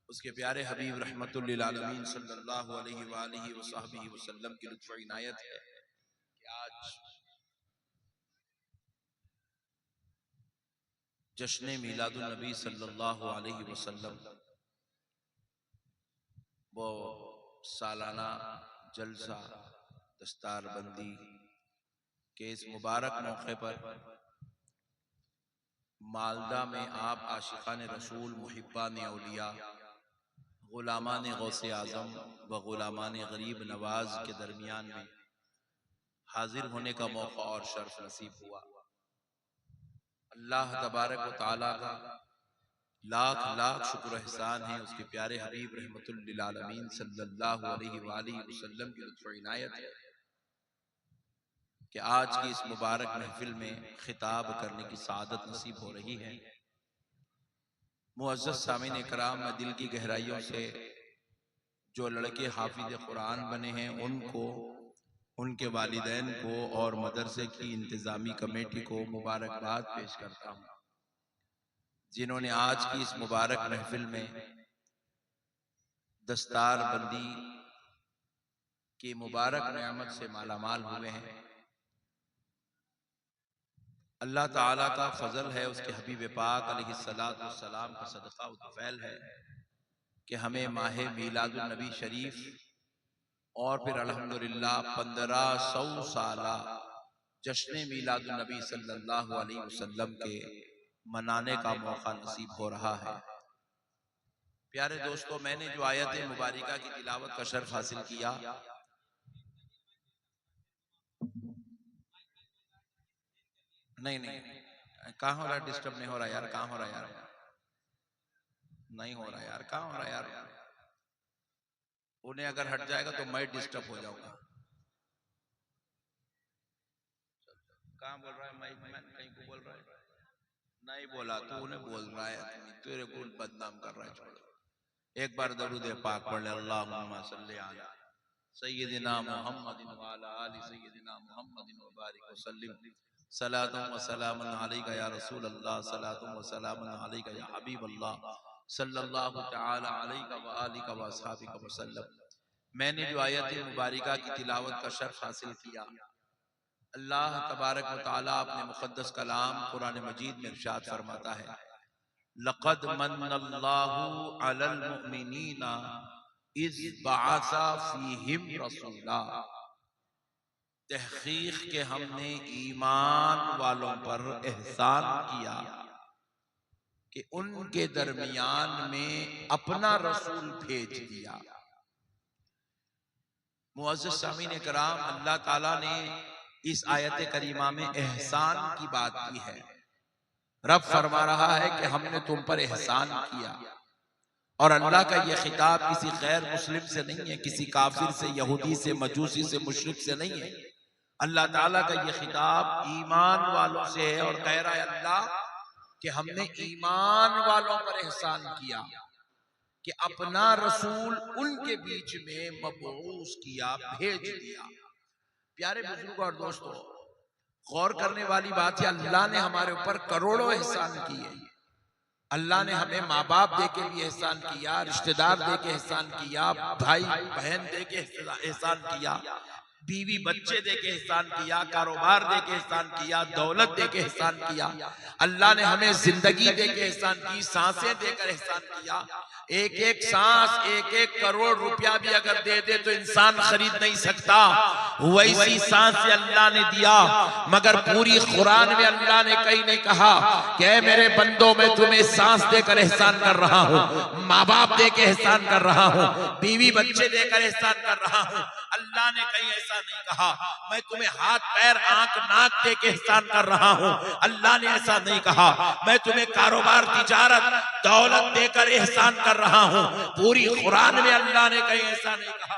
उसके प्यारे हबीब रहमतुल लिल आलमीन सल्लल्लाहु अलैहि वालिहि वसहबिहि वसल्लम की लुत्फ़ इनायत है कि आज जश्न मीलादुन नबी सल्लल्लाहु अलैहि वसल्लम वो सालाना जलसा दस्तारबंदी के इस मुबारक मौके पर मालदा में आप आशिकान रसूल मुहिब्बान औलिया गुलामान गौसे आज़म व गुलामान गरीब नवाज के दरमियान में हाजिर होने का मौका और शर्फ नसीब हुआ। अल्लाह तबारक व तआला का लाख लाख शुक्र एहसान है, उसके प्यारे हबीब रहमतुल लिल आलमीन सल्लल्लाहु अलैहि वसल्लम की लुत्फ़ इनायत है कि आज की इस मुबारक महफिल में खिताब करने की सआदत नसीब हो रही है। मुअज़्ज़ज़ सामीन कराम, मैं दिल की गहराइयों से जो लड़के हाफिज़ कुरान बने हैं उनको, उनके वालिदैन को और मदरसे की इंतज़ामी कमेटी को मुबारकबाद पेश करता हूँ, जिन्होंने आज की इस मुबारक महफिल में दस्तार बंदी की मुबारक नेमत से मालामाल हुए हैं। अल्लाह ताला का फजल है, उसके हबीब पाक अलैहिस्सलातु वस्सलाम का सदका व तफैल है कि हमें माह मीलादुन नबी शरीफ और फिर अल्हम्दुलिल्लाह 1500 साला जश्न मीलादुन नबी सल्लल्लाहु अलैहि वसल्लम के मनाने का मौका नसीब हो रहा है। प्यारे दोस्तों, मैंने जो आयत मुबारिका की तिलावत का शर्फ हासिल किया, नहीं नहीं कहाँ हो रहा है, डिस्टर्ब नहीं हो रहा यार, कहाँ हो रहा है यार, नहीं हो रहा यार, कहाँ हो रहा है यार, उन्हें अगर हट जाएगा तो मैं डिस्टर्ब हो जाऊंगा। कहाँ बोल रहा है, मैं कहीं को बोल रहा है, नहीं बोला तू, उन्हें बोल रहा है, तेरे को बदनाम कर रहा है। छोड़ो, एक बार दरूद पाक पढ़ ले, अल्लाहुम्मा सल्ली अला सय्यिदिना मुहम्मदिन व अला आलि सय्यिदिना मुहम्मदिन व बारिक व सल्लिम सलातुम व सलामुन अलैका या रसूल अल्लाह, सलातुम व सलामुन अलैका या हबीब अल्लाह, सल्लल्लाहु तआला अलैका व आलिका व अस्हाबिका व सल्लम। मैंने जो आयत मुबारिका की तिलावत का शर्फ हासिल किया, अल्लाह तबारक व तआला अपने मुक़द्दस कलाम कुरान मजीद में इरशाद फरमाता है, लक़द मन्नल्लाहु अलल मुमिनीना इज़ बअसा फ़ीहिम रसूला। तहक़ीक़ के हमने ईमान वालों पर एहसान किया कि उनके दरमियान में अपना रसूल भेज दिया। मुअज़्ज़ज़ सामीन कराम, अल्लाह ताला ने इस आयत करीमा में एहसान की बात की है। रब फरमा रहा है कि हमने तुम पर एहसान किया, और अल्लाह का यह खिताब किसी गैर मुस्लिम से नहीं है, किसी काफिर से, यहूदी से, मजूसी से, मुशरिक से नहीं है। अल्लाह ताला का यह खिताब ईमान वालों से है और कह रहा है अल्लाह कि हमने ईमान वालों पर एहसान किया कि अपना रसूल उनके बीच में मबऊस किया, भेज दिया। प्यारे बुजुर्ग और दोस्तों, गौर करने वाली बात है, अल्लाह ने हमारे ऊपर करोड़ों एहसान किए। अल्लाह ने हमें माँ बाप दे के भी एहसान किया, रिश्तेदार दे के एहसान किया, भाई बहन दे के एहसान किया, बीवी बच्चे दे के एहसान किया, कारोबार दे के एहसान किया, दौलत दे के एहसान किया। अल्लाह ने हमें जिंदगी दे के एहसान की, सांसें देकर एहसान किया। एक एक सांस, एक एक करोड़ रुपया भी अगर दे दे तो इंसान खरीद नहीं सकता, वैसी सांस अल्लाह ने दिया। मगर पूरी कुरान में अल्लाह ने कहीं नहीं कहा कि ऐ मेरे बंदों, मैं तुम्हें सांस देकर एहसान कर रहा हूँ, माँ बाप दे के एहसान कर रहा हूँ, बीवी बच्चे देकर एहसान कर रहा हूँ। अल्लाह ने कहीं ऐसा नहीं कहा मैं तुम्हें हाथ पैर आंख नाक दे के एहसान कर रहा हूँ। अल्लाह ने ऐसा नहीं कहा मैं तुम्हें कारोबार तिजारत दौलत देकर एहसान कर रहा हूँ। पूरी कुरान में अल्लाह ने कहीं ऐसा नहीं कहा।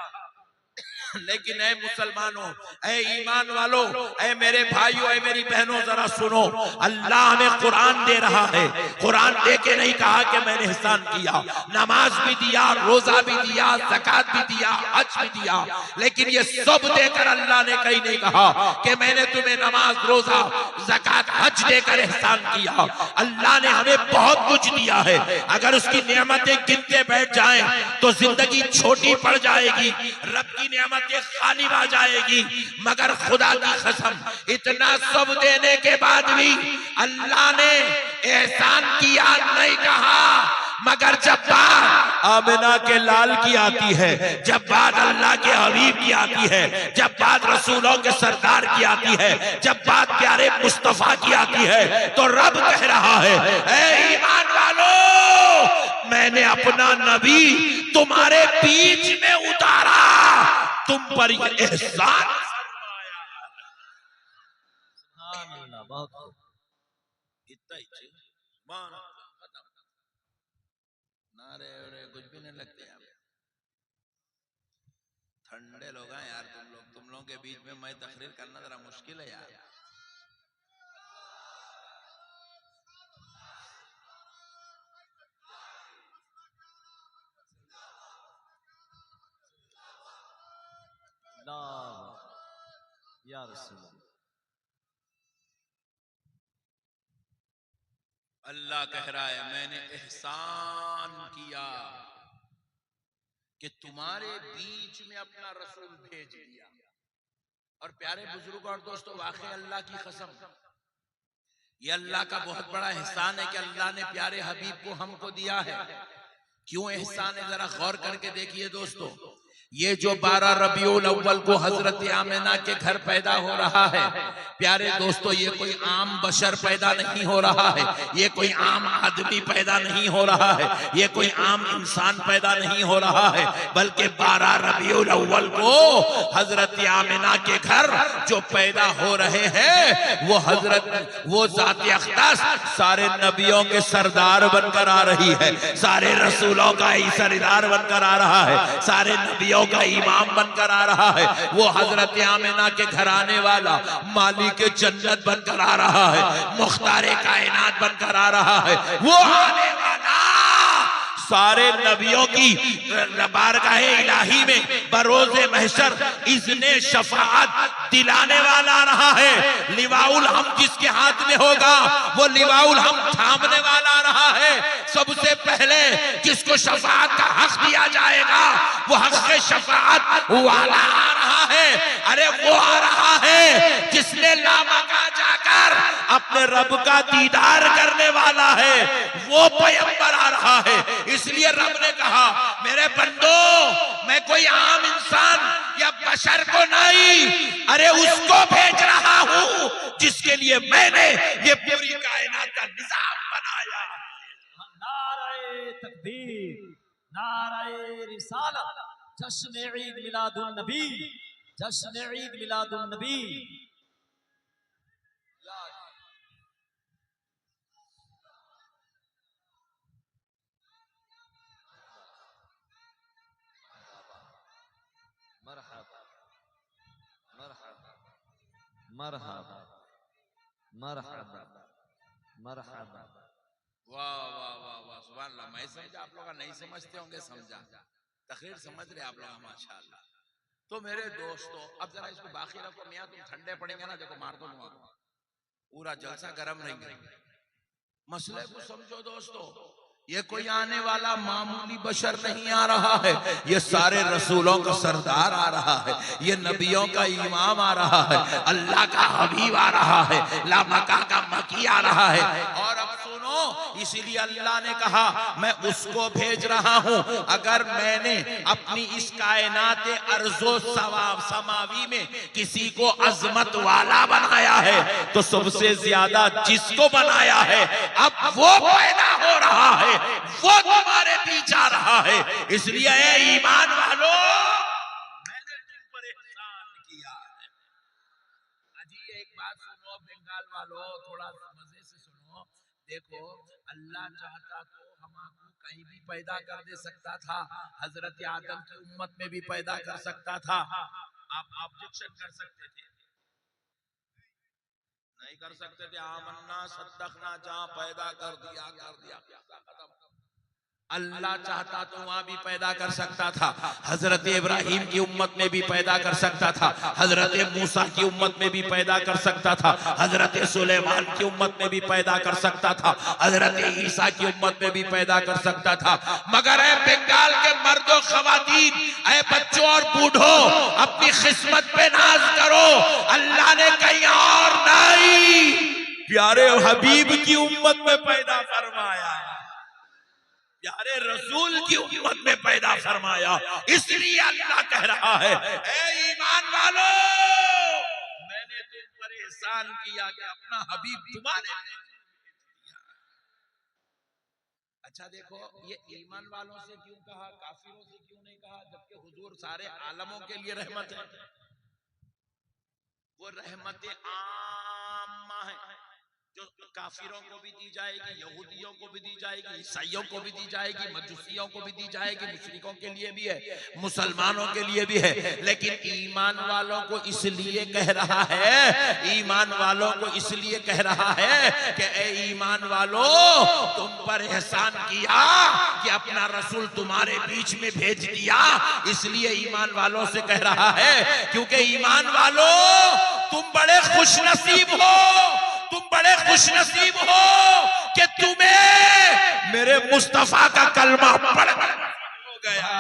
लेकिन ऐ मुसलमानों, ऐ ईमान वालों, ऐ मेरे भाइयों, ऐ मेरी बहनों, जरा सुनो। अल्लाह हमें कुरान दे रहा है। कुरान दे के नहीं कहा कि मैंने एहसान किया, नमाज भी दिया, रोजा भी दिया, ज़कात भी दिया, हज भी दिया, लेकिन ये सब देकर अल्लाह ने कहीं नहीं कहा कि मैंने तुम्हें नमाज, रोजा, ज़कात, हज देकर एहसान किया। अल्लाह ने हमें बहुत कुछ दिया है, अगर उसकी नेमतें गिनते बैठ जाएं तो जिंदगी छोटी पड़ जाएगी, रब की नेमतें खालिब आ जाएगी। मगर खुदा की कसम, इतना सब देने के बाद भी अल्लाह ने एहसान किया नहीं कहा। मगर जब बात आमिना के लाल की आती है, जब बात अल्लाह के हबीब की आती है, जब बात रसूलों के सरदार की आती है, जब बात प्यारे मुस्तफा की आती है, तो रब कह रहा है, ऐ ईमान वालों, मैंने अपना नबी तुम्हारे बीच में उतारा, तुम पर ये एहसान बहुत इतना ही नारे कुछ भी नहीं लगते यार, ठंडे लोग हैं यार तुम लोगों के बीच में मैं तकरीर करना जरा मुश्किल है यार। या रसूल अल्लाह कह रहा है, मैंने एहसान किया कि तुम्हारे बीच में अपना रसूल भेज दिया। और प्यारे बुजुर्ग और दोस्तों, वाकई अल्लाह की कसम, ये अल्लाह का बहुत बड़ा एहसान है कि अल्लाह ने प्यारे हबीब को हमको दिया है। क्यों एहसान है, जरा गौर करके देखिए दोस्तों। ये जो 12 रबीउल अव्वल को हजरत आमिना के घर पैदा हो रहा है, प्यारे दोस्तों, ये कोई आम बशर पैदा नहीं हो रहा है, ये कोई आम आदमी पैदा नहीं हो रहा है, ये कोई आम इंसान पैदा नहीं हो रहा है, बल्कि 12 रबीउल अव्वल को हजरत आमिना के घर जो पैदा हो रहे हैं, वो जात अक़दस सारे नबियों के सरदार बनकर आ रही है, सारे रसूलों का सरदार बनकर आ रहा है, सारे नबियों का इमाम बनकर आ रहा है। वो हजरत आमिना के घर आने वाला मालिक जन्नत बनकर आ रहा है, मुख्तारे कायनात बनकर आ रहा है। वो आने वाला सारे नबियों की बारगाह इलाही में बरोज़े महशर इज़्ने शफाअत दिलाने वाला आ रहा है। लिवाउल हम जिसके हाथ में होगा, वो लिवाउल हम थामने वाला आ रहा है। सबसे पहले जिसको शफाअत का हक दिया जाएगा, वो हक के शफाअत वाला आ रहा है। अरे वो आ रहा है जिसने लामका जाकर अपने रब का दीदार करने वाला है, वो पैगंबर आ रहा है। इसलिए रब ने कहा, मेरे बंदो, मैं कोई आम इंसान या बशर को नहीं, अरे उसको भेज रहा हूं जिसके लिए मैंने ये पूरी कायनात का निजाम बनाया। नारे तकबीर, नारे रिसालत, जश्न ईद मिलादुन नबी, जश्न ईद मिलादुन नबी। मरहबा मरहबा मरहबा मरहबा मरहबा। वाह वाह वाह वाह, सुभान अल्लाह। मैं समझा, आप लोग नहीं समझते होंगे, समझा, तकरीर समझ रहे आप लोग, माशाअल्लाह। तो मेरे दोस्तों, अब जरा इसको बाकी रखो, मियां तुम ठंडे पड़ेंगे ना, देखो मार दो पूरा जलसा गर्म रहेंगे। मसले को समझो दोस्तों, ये कोई आने वाला मामूली बशर नहीं आ रहा है, ये सारे रसूलों का सरदार आ रहा है, ये नबियों का इमाम आ रहा है, अल्लाह का हबीब आ रहा है, लामका का मकी आ रहा है। और अब सुनो, इसीलिए अल्लाह ने कहा, मैं उसको भेज रहा हूं। अगर मैंने अपनी इस कायनात अर्जो समावी में किसी को अजमत वाला बनाया है, तो सबसे ज्यादा जिसको बनाया है, अब वो पैदा हो रहा है, वो तुम्हारे बीच आ रहा है। इसलिए ईमान वालों, मैंने तुम पर एहसान किया है। अजी एक बात सुनो बंगाल वालों, थोड़ा मजे से सुनो। देखो, अल्लाह चाहता तो हम आपको कहीं भी पैदा कर दे सकता था, हजरत आदम की उम्मत में भी पैदा कर सकता था। आप ऑब्जेक्शन कर सकते थे? नहीं कर सकते थे। आमन्ना सद्दकना, जहां पैदा कर दिया कर दिया, खत्म। अल्लाह चाहता तो वहां भी पैदा कर सकता था। हजरत इब्राहिम की उम्मत में भी पैदा कर सकता था, हजरत मूसा की उम्मत में भी पैदा कर सकता था, हजरत सुलेमान की उम्मत में भी पैदा कर सकता था, हजरत ईसा की उम्मत में भी पैदा कर सकता था। मगर ऐ बंगाल के मर्दों खवातीन, ऐ बच्चों और बूढ़ों, अपनी किस्मत पे नाज करो। अल्लाह ने कहीं और नहीं, प्यारे हबीब की उम्मत में पैदा फरमाया, प्यारे रसूल की उम्मत में पैदा फरमाया। इसलिए अल्लाह कह रहा है, ऐ ईमान वालो, मैंने तुम पर एहसान किया कि अपना हबीब तुम्हारे लिए। अच्छा देखो, ये ईमान वालों से क्यों कहा, काफिरों से क्यों नहीं कहा, जबकि हुजूर सारे आलमों के लिए रहमत है। वो रहमत आम्मा है, जो काफिरों को भी दी जाएगी, यहूदियों को भी दी जाएगी, ईसाइयों को भी दी जाएगी, मजूसियों को भी दी जाएगी, मुशरिकों के लिए भी है, मुसलमानों के लिए भी है। लेकिन ईमान वालों को इसलिए कह रहा है, ईमान वालों को इसलिए कह रहा है कि ए ईमान वालों, तुम पर एहसान किया कि अपना रसूल तुम्हारे बीच में भेज दिया। इसलिए ईमान वालों से कह रहा है, क्योंकि ईमान वालों, तुम बड़े खुशनसीब हो, तुम बड़े खुशनसीब हो कि तुम्हें मेरे मुस्तफा का कलमा पढ़ना हो गया,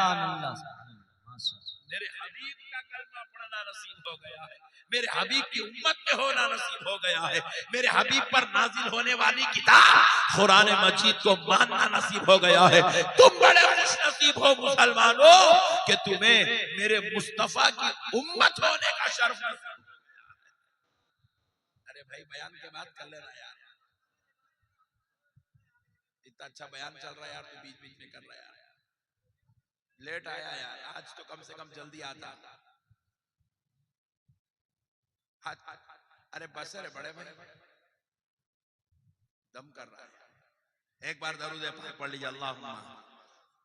मेरे हबीब का कलमा पढ़ना नसीब हो गया है, मेरे हबीब की उम्मत में होना नसीब हो गया है, मेरे हबीब पर नाजिल होने वाली किताब कुरान मजीद को मानना नसीब हो गया है। तुम बड़े खुशनसीब हो मुसलमानों कि तुम्हें मेरे मुस्तफा की उम्मत होने का शर्फ नसीब। अरे भाई, बयान के बाद कर लेना यार, इतना अच्छा बयान चल रहा है यार, तू बीच बीच में कर रहा है यार, लेट आया यार, आज तो कम से कम जल्दी आता। अरे बस रे बड़े भाई, दम कर रहा है। एक बार दरूद पाक पढ़ लीजिए, अल्लाहुम्मा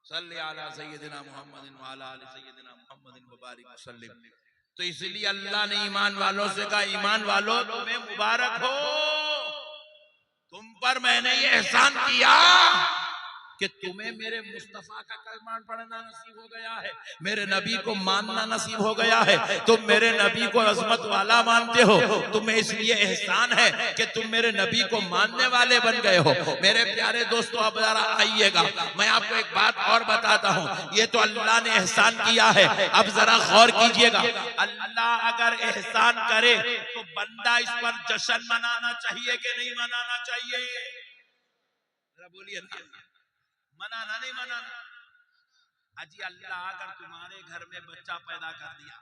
सल्ली अला सय्यदिना मुहम्मदिन व अला आलि सय्यदिना मुहम्मदिन व बारिक वसल्लिम। तो इसलिए अल्लाह ने ईमान वालों से कहा, ईमान वालों तुम्हें मुबारक हो, तुम पर मैंने ये एहसान किया कि तुम्हें मेरे मुस्तफा का कलमा पढ़ना नसीब हो गया है, मेरे नबी को मानना नसीब हो गया है। तुम मेरे नबी को अजमत वाला मानते हो, तुम्हें इसलिए एहसान है कि तुम मेरे नबी को मानने वाले बन गए हो। मेरे प्यारे दोस्तों, अब जरा आइएगा, मैं आपको एक बात और बताता हूँ। ये तो अल्लाह ने एहसान किया है, अब जरा गौर कीजिएगा। अल्लाह अगर एहसान करे तो बंदा इस पर जश्न मनाना चाहिए कि नहीं मनाना चाहिए? बोलिए ना, मनाना नहीं मनाना? अजी अल्लाह अगर तुम्हारे घर में बच्चा पैदा कर दिया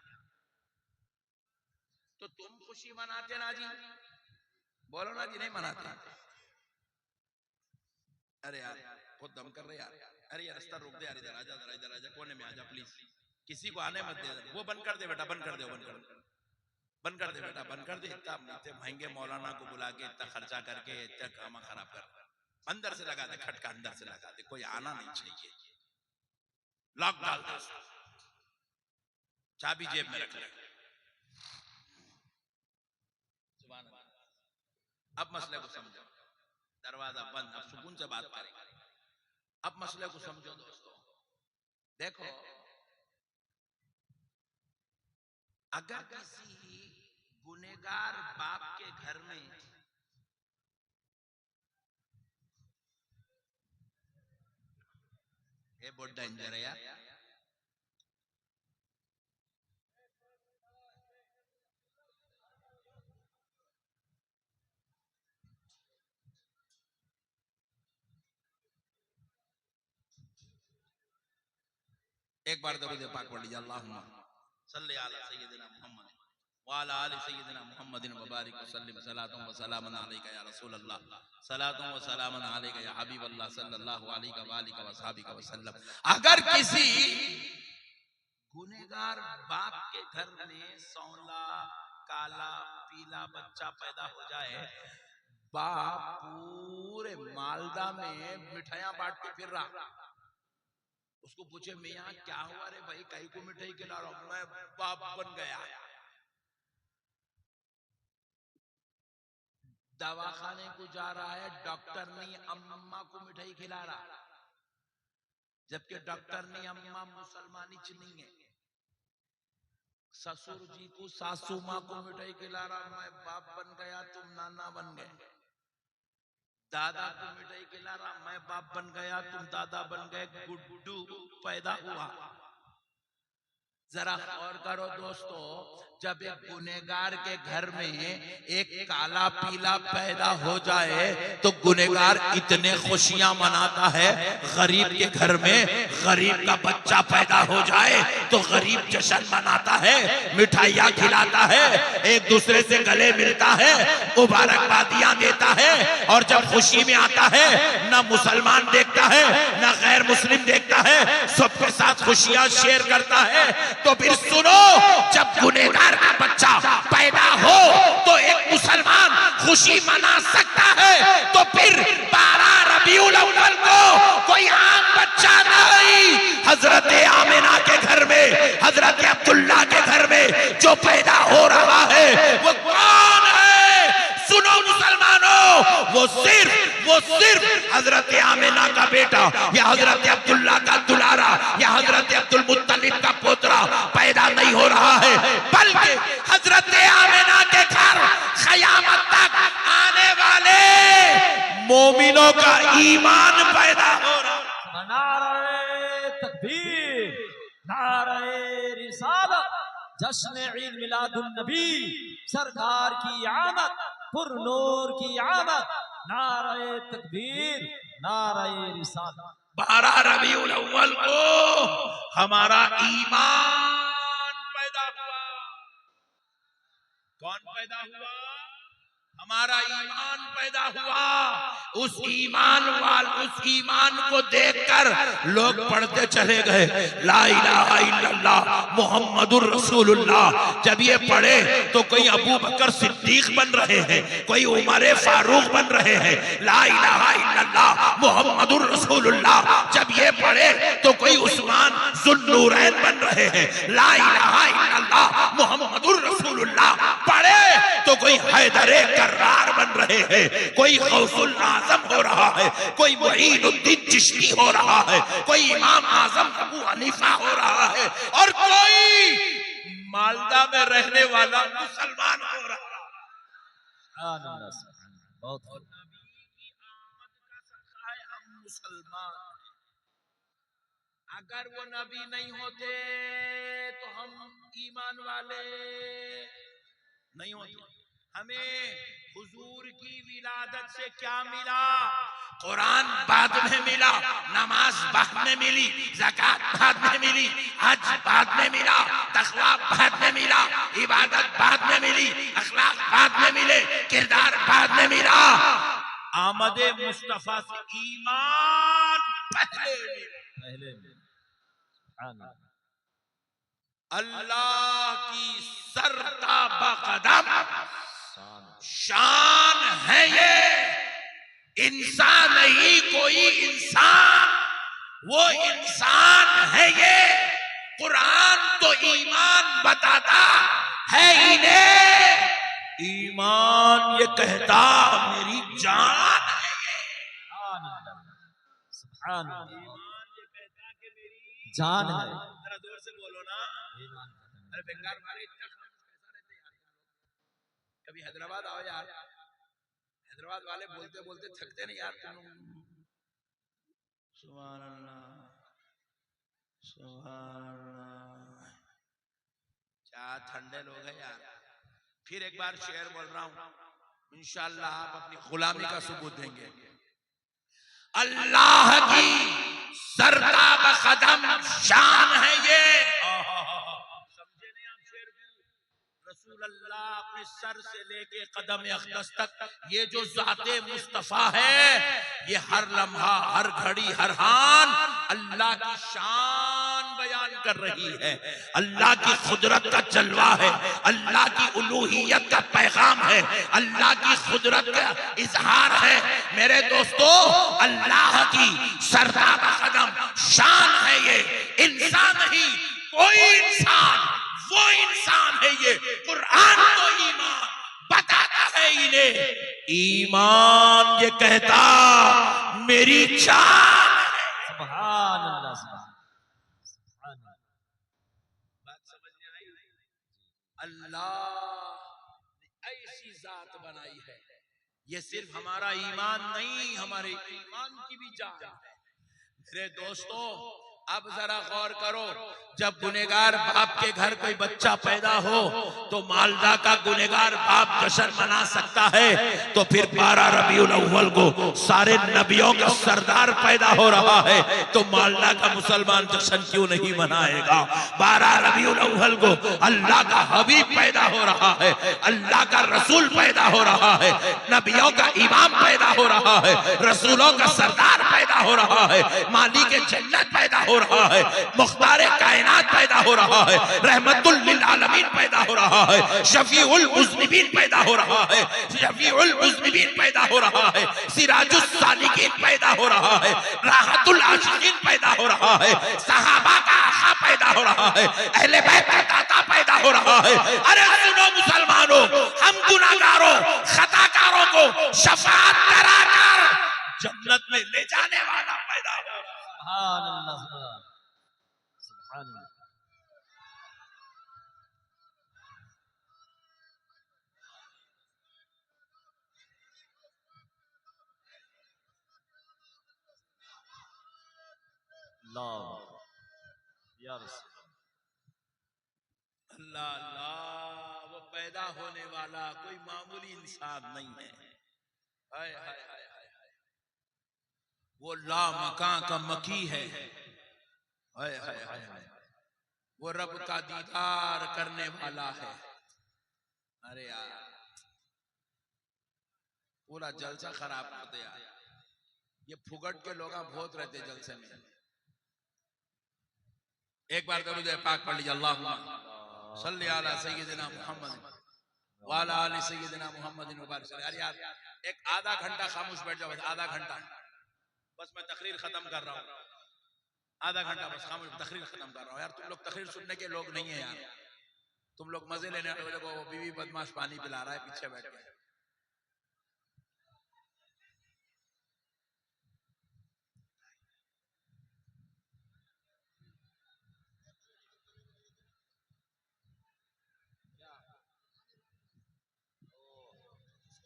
तो तुम खुशी मनाते ना जी? बोलो ना जी, नहीं मनाते? अरे यार खुद दम कर रहे यार, अरे यार रास्ता रोक दे यार, इधर आजा, इधर आजा, कोने में आजा प्लीज, किसी को आने मत दे। वो बंद कर दे बेटा, बंद कर दे, बंद कर दे, बंद कर दे बेटा, बंद कर दे। इतने महंगे मौलाना को बुला के इतना खर्चा करके इतना काम खराब कर, अंदर से लगा दे खटका, अंदर से लगा दे, कोई आना नहीं चाहिए, लॉक डाल दे, चाबी जेब में रख ले। अब मसले को समझो, दरवाजा बंद, अब सुकून से बात करेंगे। अब मसले को समझो दोस्तों, देखो अगर किसी गुनेगार बाप के घर में बहुत डेंजर है यार, एक बार दरूद पाक पढ़ लीजिए, अल्लाहुम्मा सल्ली अला सय्यदिना मुहम्मद व अला आलि सय्यदिना मुहम्मदिन व बारिक वसल्लिम। सलातुन व सलामुन अलैका या रसूल अल्लाह, सलातुन व सलामुन अलैका या हबीब अल्लाह सल्लल्लाहु अलैहि व आलिहि व सहाबिका वसल्लम। अगर किसी गुनेगार बाप के घर में सौला, काला, पीला बच्चा पैदा हो जाए, बाप पूरे मालदा में मिठाइयां बांट के फिर रहा, उसको पूछे मियाँ क्या हुआ रे भाई, कहीं को मिठाई खिला रहा हूं, मैं बाप बन गया। दवाखाने को जा रहा है, डॉक्टर नहीं अम्मा को मिठाई खिला रहा, जबकि डॉक्टर नहीं अम्मा मुसलमानी च नहीं है। ससुर जी को सासू माँ को मिठाई खिला रहा, मैं बाप बन गया तुम नाना बन गए। दादा को मिठाई खिला रहा, मैं बाप बन गया तुम दादा बन गए। गुड्डू पैदा हुआ। जरा गौर करो दोस्तों, जब एक गुनेगार के घर में एक काला पीला पैदा हो जाए तो गुनेगार इतने खुशियां मनाता है। गरीब के घर में गरीब का बच्चा पैदा हो जाए तो गरीब जश्न मनाता है, मिठाइयाँ खिलाता है, एक दूसरे से गले मिलता है, मुबारकबादियां देता है। और जब खुशी में आता है ना मुसलमान देखता है ना गैर मुस्लिम देखता है, सबके साथ खुशियां शेयर करता है। तो फिर सुनो, जब गुनहगार का बच्चा पैदा हो तो एक मुसलमान खुशी मना सकता है, तो फिर 12 रबीउल अव्वल को कोई आम बच्चा नहीं, हजरत आमिना के घर में, हजरत अब्दुल्ला के घर में जो पैदा हो रहा है वो कौन है? सुनो मुसलमानों, वो सिर्फ हजरत आमिना का बेटा या हजरत अब्दुल्ला का दुलारा या हजरत अब्दुल मुत्तलिब का पोतरा पैदा नहीं हो रहा है, बल्कि हजरत आमिना के घर क़यामत तक आने वाले मोमिनों का ईमान पैदा हो रहा है। नारे तकबीर, नारे रिसालत, जश्न ईद मिलादुन नबी, सरकार की आमद, पुरनूर की आमद, नारे तकबीर, नारे रिसालत। 12 रबीउल अव्वल को हमारा ईमान पैदा हुआ। कौन पैदा हुआ? हमारा ईमान पैदा हुआ। उस ईमान को देखकर लोग पढ़ते चले गए, ला इलाहा इल्लल्लाह मुहम्मदुर रसूलुल्लाह। जब ये पढ़े तो कोई अबू बकर सिद्दीक बन रहे हैं, कोई उमर फारूक बन रहे हैं। ला इलाहा इल्लल्लाह मुहम्मदुर रसूलुल्लाह जब ये पढ़े तो कोई उस्मान ज़ुन्नूरैन बन रहे हैं। ला इलाहा इल्लल्लाह मुहम्मदुर रसूलुल्लाह पढ़े तो कोई हैदरे कर्रार बन रहे हैं, कोई गौसुल आजम हो रहा है, कोई मुईनुद्दीन चिश्ती हो रहा है, कोई इमाम आजम अबू हनीफा हो रहा है, और कोई मालदा में रहने वाला मुसलमान हो रहा है। बहुत हम मुसलमान, अगर वो नबी नहीं होते तो हम ईमान वाले नहीं होते। हमें हुजूर की विलादत से क्या मिला? कुरान बाद में मिला, नमाज बाद में मिली, ज़कात बाद में मिली, हज बाद में मिला, तक़वा बाद में मिला, इबादत बाद में मिली, अखलाक बाद में मिले, किरदार बाद में मिला। आमदे मुस्तफा से ईमान पहले अल्लाह की सरता बकदम शान है ये। इंसान नहीं कोई इंसान, वो इंसान है ये। कुरान तो ईमान बताता है इन्हें, ईमान ये कहता मेरी जान है ये। सुभान अल्लाह, ईमान ये कहता कि मेरी जान है। जरा जोर से बोलो ना। अरे बंगाल वाले इतना कैसा रहते यार। कभी हैदराबाद आओ यार, हैदराबाद वाले बोलते बोलते थकते नहीं यार। सुभान अल्लाह, सुभान अल्लाह, क्या ठंडे लोग हैं यार। फिर एक बार शेर बोल रहा हूं, इंशाअल्लाह आप अपनी गुलामी का सबूत देंगे। अल्लाह की सरता बकदम शान है ये। समझे नहीं आप शेर को? रसूल अल्लाह अपने सर से लेके कदम अक़दस तक ये जो ज़ाते मुस्तफ़ा है, ये हर लम्हा, हर घड़ी, हर हान अल्लाह की शान बयान कर रही है, अल्लाह की खुदरत का जलवा है, अल्लाह की उलूहियत का पैगाम है, अल्लाह की खुदरत का इजहार है। मेरे दोस्तों, अल्लाह की सरताबा कदम शान है ये, इंसान नहीं, कोई इंसान, वो इंसान है ये। कुरान तो ईमान बताता है इन्हें, ईमान ये कहता मेरी जान। सुभान अल्लाह, सुभान अल्लाह। बात समझ में आई? अल्लाह ने ऐसी जात बनाई है, ये सिर्फ हमारा ईमान नहीं, हमारे ईमान की भी जान है। मेरे दोस्तों, अब जरा गौर करो, जब गुनेगार बाप के घर कोई बच्चा पैदा हो तो मालदा का गुनेगार बाप जश्न मना सकता है, तो फिर 12 रबीउल अव्वल को सारे नबियों का सरदार पैदा हो रहा है तो मालदा का मुसलमान जश्न क्यों नहीं मनाएगा? 12 रबीउल अव्वल को अल्लाह का हबीब पैदा हो रहा है, अल्लाह का रसूल पैदा हो रहा है, नबियों का इमाम पैदा हो रहा है, रसूलों का सरदार पैदा हो रहा है, मालिक जन्नत पैदा हो रहा है, मुख्तार कायनात पैदा हो रहा है, रहमतुल लिल आलमीन पैदा हो रहा है, शफीउल मुज़निबीन पैदा हो रहा है, शफीउल मुज़निबीन पैदा हो रहा है, सिराजुस सालिकीन पैदा हो रहा है, राहतुल आशिकीन पैदा हो रहा है, सहाबा का आका पैदा हो रहा है, अहले बैत का दाता पैदा हो रहा है। अरे सुनो मुसलमानों, हम गुनाहगारों, खताकारों को शफाअत कराकर जन्नत में ले जाने वाला पैदा हो रहा है। सुभान अल्लाह, सुभान अल्लाह। अल्लाह अल्लाह, वो पैदा होने वाला कोई मामूली इंसान नहीं है। हाय हाय हाय हाय हाय, वो ला मकां का मकी है। हाय हाय हाय हाय, वो रब का दीदार करने वाला है। अरे यार, पूरा जलसा खराब कर दिया। ये फुगट के लोग बहुत रहते जलसे में। एक बार दरूद पाक पढ़ लीजिए, अल्लाहुम्मा सल्ली अला सय्यिदिना मुहम्मद व अला आलि सय्यिदिना मुहम्मदिन व बारिक। अरे यार, एक आधा घंटा खामोश बैठ जाओ, आधा घंटा बस। मैं तकरीर खत्म कर रहा हूँ, आधा घंटा बस खामोश, तकरीर खत्म कर रहा हूँ। यार तुम लोग तकरीर सुनने के लोग नहीं है यार, तुम लोग मजे लेने वाले को बीवी बदमाश पानी पिला रहा है पीछे बैठ के।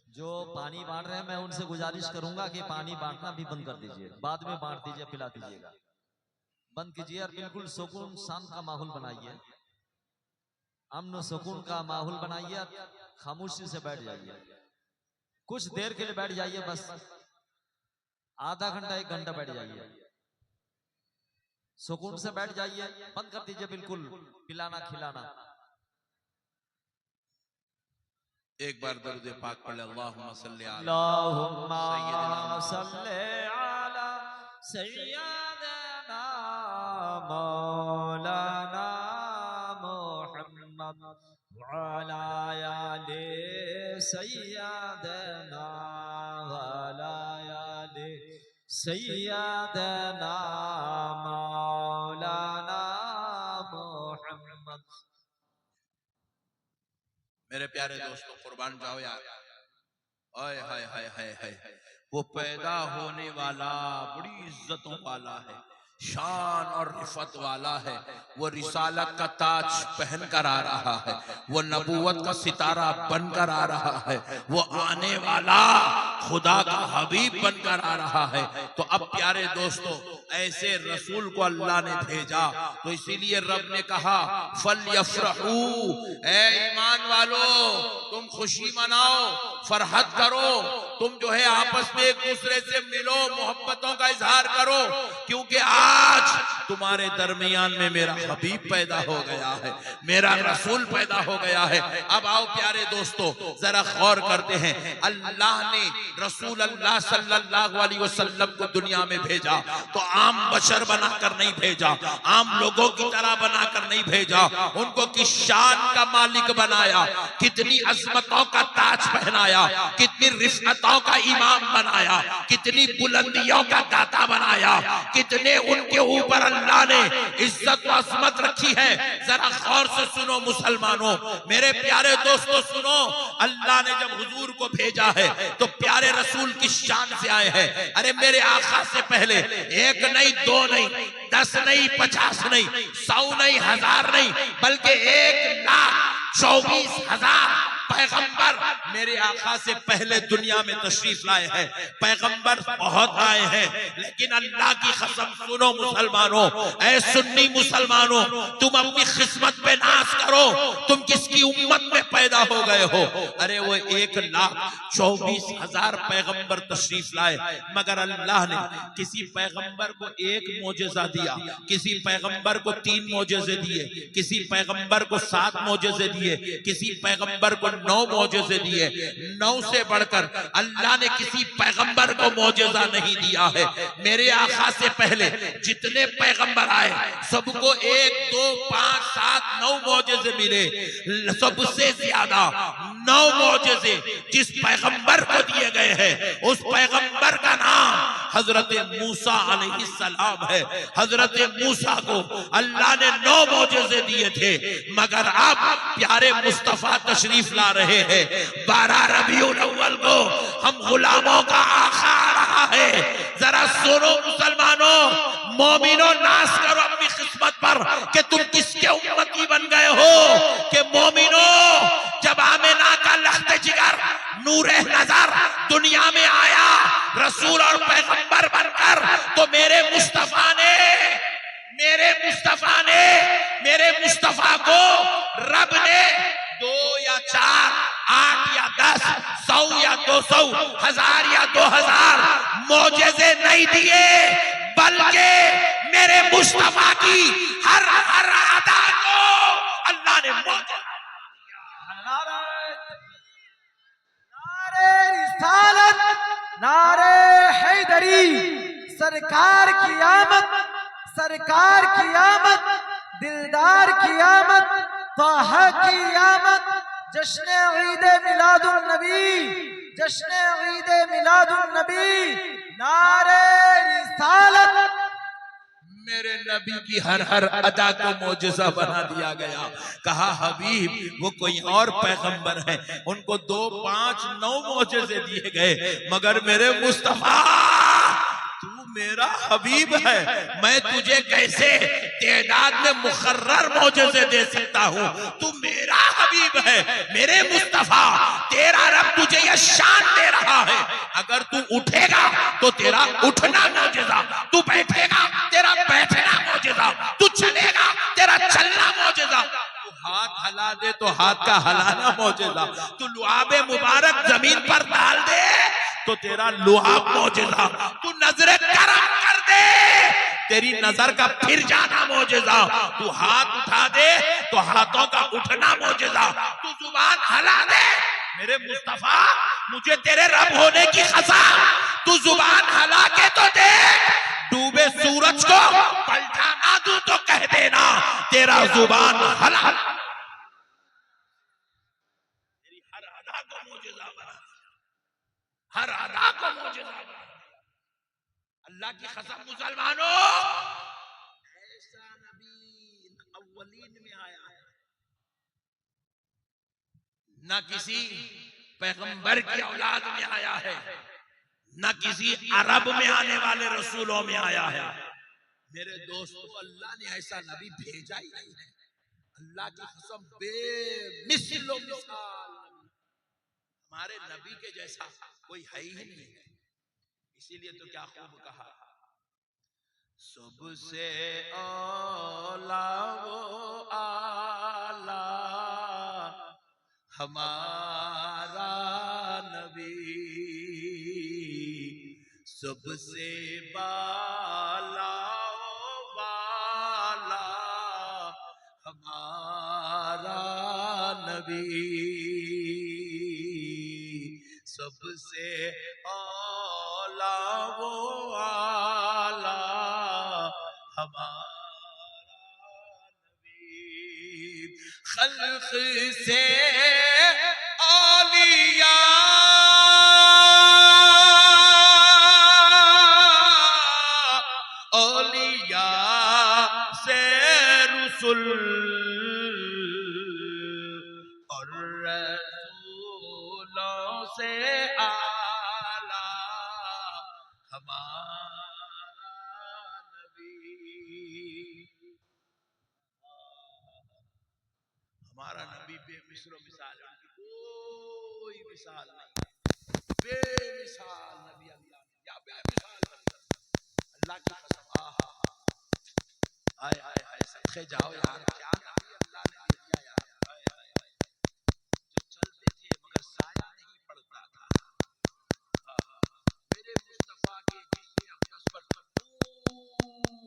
जो पानी बांट रहे हैं, मैं उनसे गुजारिश करूंगा कि पानी बांटना भी बंद कर दीजिए, बाद में बांट दीजिए, पिला दीजिएगा, बंद कीजिए और बिल्कुल सुकून शांत का माहौल बनाइए, अमन सुकून का माहौल बनाइए, खामोशी से बैठ जाइए, कुछ देर के लिए बैठ जाइए, बस आधा घंटा 1 घंटा बैठ जाइए, सुकून से बैठ जाइए, बंद कर दीजिए बिल्कुल पिलाना खिलाना। एक बार दरूद पाक पढ़ ले, अल्लाहुम्मा सल्ली अल्लाहुम्मा सल्ली अला सय्यिदिना मौलाना मुहम्मद व अला आलि सय्यिदिना व अला आलि सय्यिदिना मौलाना मुहम्मद। मेरे प्यारे दोस्तों, कुर्बान जाओ यार। हाय हाय हाय हाय हाय, वो पैदा होने वाला बड़ी इज्जतों वाला है, शान और रिफत वाला है। वो रिसालत का ताज पहन कर आ रहा है, वो नबूवत का सितारा बनकर आ रहा है, वो आने वाला खुदा का हबीब बनकर आ रहा है। तो अब प्यारे दोस्तों, ऐसे रसूल को अल्लाह ने भेजा, तो इसीलिए रब ने कहा फल यफरहू, ऐ ईमान वालो तुम खुशी मनाओ, फरहत करो, तुम जो है आपस में एक दूसरे से मिलो, मोहब्बतों का इजहार करो, क्योंकि आज तुम्हारे दरमियान में मेरा हबीब पैदा हो गया है, मेरा रसूल पैदा हो गया है। अब आओ प्यारे दोस्तों, जरा गौर करते हैं। अल्लाह ने रसूल अल्लाह सल्लल्लाहु अलैहि वसल्लम को दुनिया में भेजा तो आम बशर बनाकर नहीं भेजा, आम लोगों की तरह बनाकर नहीं भेजा। उनको किस शान का मालिक बनाया, कितनी अजमतों का ताज पहनाया, कितनी रिफ़अतों का इमाम बनाया, कितनी बुलंदियों का दाता बनाया, कितने उनके ऊपर अल्लाह ने इज्जत व अजमत रखी है। जरा गौर से सुनो मुसलमानों, मेरे प्यारे दोस्तों सुनो। अल्लाह ने जब हुजूर को भेजा है तो प्यारे रसूल की शान से आए हैं। अरे मेरे आका से पहले एक नहीं, दो नहीं, 10 नहीं, 50 नहीं, 100 नहीं, 1000 नहीं, बल्कि 1,24,000 पैगंबर मेरे आका से पहले दुनिया में तशरीफ लाए हैं। पैगंबर बहुत आए हैं, लेकिन अल्लाह की कसम सुनो मुसलमानों, ऐ सुन्नी मुसलमानों, तुम अपनी किस्मत पे नाज करो, तुम किसकी उम्मत में पैदा हो गए हो। अरे वो 1,24,000 पैगंबर तशरीफ लाए, मगर अल्लाह ने किसी पैगंबर को एक मोजेजा दिया, किसी पैगंबर को 3 मोजेजे दिए, किसी पैगंबर को 7 मोजेजे दिए, किसी पैगंबर को 9 मोजेजे दिए। 9 से बढ़कर अल्लाह ने किसी पैगंबर को मोजेजा नहीं दिया है। मेरे आका से पहले जितने पैगंबर आए सबको 1, 2, 5, 7, 9 मोजेजे मिले। सबसे ज्यादा 9 मोजेजे जिस पैगंबर को दिए गए हैं उस पैगंबर का नाम हजरत मूसा अलैहिस्सलाम है। हजरत मूसा को अल्लाह ने 9 मोजेजे दिए थे, मगर अब प्यारे मुस्तफा तशरीफ ला रहे हैं। 12 रबीउल अव्वल को हम गुलामों का आका आ रहा है। जरा सुनो मुसलमानों, मोमिनो, नाज करो अपनी किस्मत पर कि तुम किसके उम्मती बन गए हो। कि मोमिनो, जब आमिना का लख्त जिगर नूरे नजर दुनिया में आया रसूल और पैगंबर बनकर, तो मेरे मुस्तफा ने मेरे मुस्तफा को रब ने 2 या 4, 8 या 10, 100 या 200, 1000 या 2000 मोजेजे नहीं दिए, बल्कि मेरे मुस्तफा की हर अदा को अल्लाह ने मोजेजा। नारे रिसालत, नारे हैदरी, सरकार की आमद, सरकार की आमद, दिलदार की आमद, ताहा की आमद, जश्न ईद मिलादुन नबी, जश्न ईद मिलादुन नबी, नारे रिसालत। मेरे नबी की हर अदा को मोजेजा बना दिया गया। कहा हबीब वो कोई और पैगंबर है, उनको 2, 5, 9 मोजेजे दिए गए, मगर मेरे मुस्तफा तू मेरा हबीब है। मैं तुझे कैसे तादाद में मुकर्रर मोजेजे दे सकता हूँ। तू मेरा हबीब है, मेरे मुस्तफा। तेरा रब तुझे यह शान दे रहा है, अगर तू उठेगा तो तेरा उठना मोजेजा, तू बैठेगा तेरा बैठना मोजेजा, तू चलेगा तेरा चलना मोजेजा, तू हाथ हला दे तो हाथ का हलाना मोजेजा, तू लुआबे मुबारक जमीन पर डाल दे तो तेरा लुआब मोजेजा, तू नजरे करम कर दे तेरी नजर का फिर जाना मोजेजा, तू हाथ उठा दे तो हाथों का उठना मोजेजा, तू जुबान हला दे मेरे मुस्तफा, मुझे तेरे रब होने की कसम, तू जुबान हला के तो दे, डूबे सूरज को पलटा ना दूं तो कह देना तेरा जुबान हला। तेरी हर अदा को मोजेजा बना, हर अदा को मोजेजा बना। अल्लाह की कसम मुसलमानों, ऐसा नबी अव्वलीन में आया है, न किसी पैगंबर की औलाद में आया है, न किसी अरब में आने वाले रसूलों में आया है। मेरे दोस्तों, अल्लाह ने ऐसा नबी भेजा ही नहीं है। अल्लाह की कसम, बेमिसाल मिसाल हमारे नबी के जैसा कोई है ही नहीं है। इसीलिए तो क्या खूब कहा, सबसे औला वो आला हमारा नबी, सबसे बाला नबी सबसे आला वो आला हमारा नबी खल्क से औलिया औलिया से रसूल और रसूलों से आला हमारा नबी। हमारा नबी बेमिसाल मिसाल, उनकी कोई मिसाल नहीं, बेमिसाल नबी अल्लाह या बेमिसाल अल्लाह की कसम। हाय हाय हाय सदके जाओ यार, क्या नबी अल्लाह ने दिया यार। हाय हाय हाय, जो चलते थे मगर साया नहीं पड़ता था। मेरे मुस्तफा के जिस्म अक़दस पर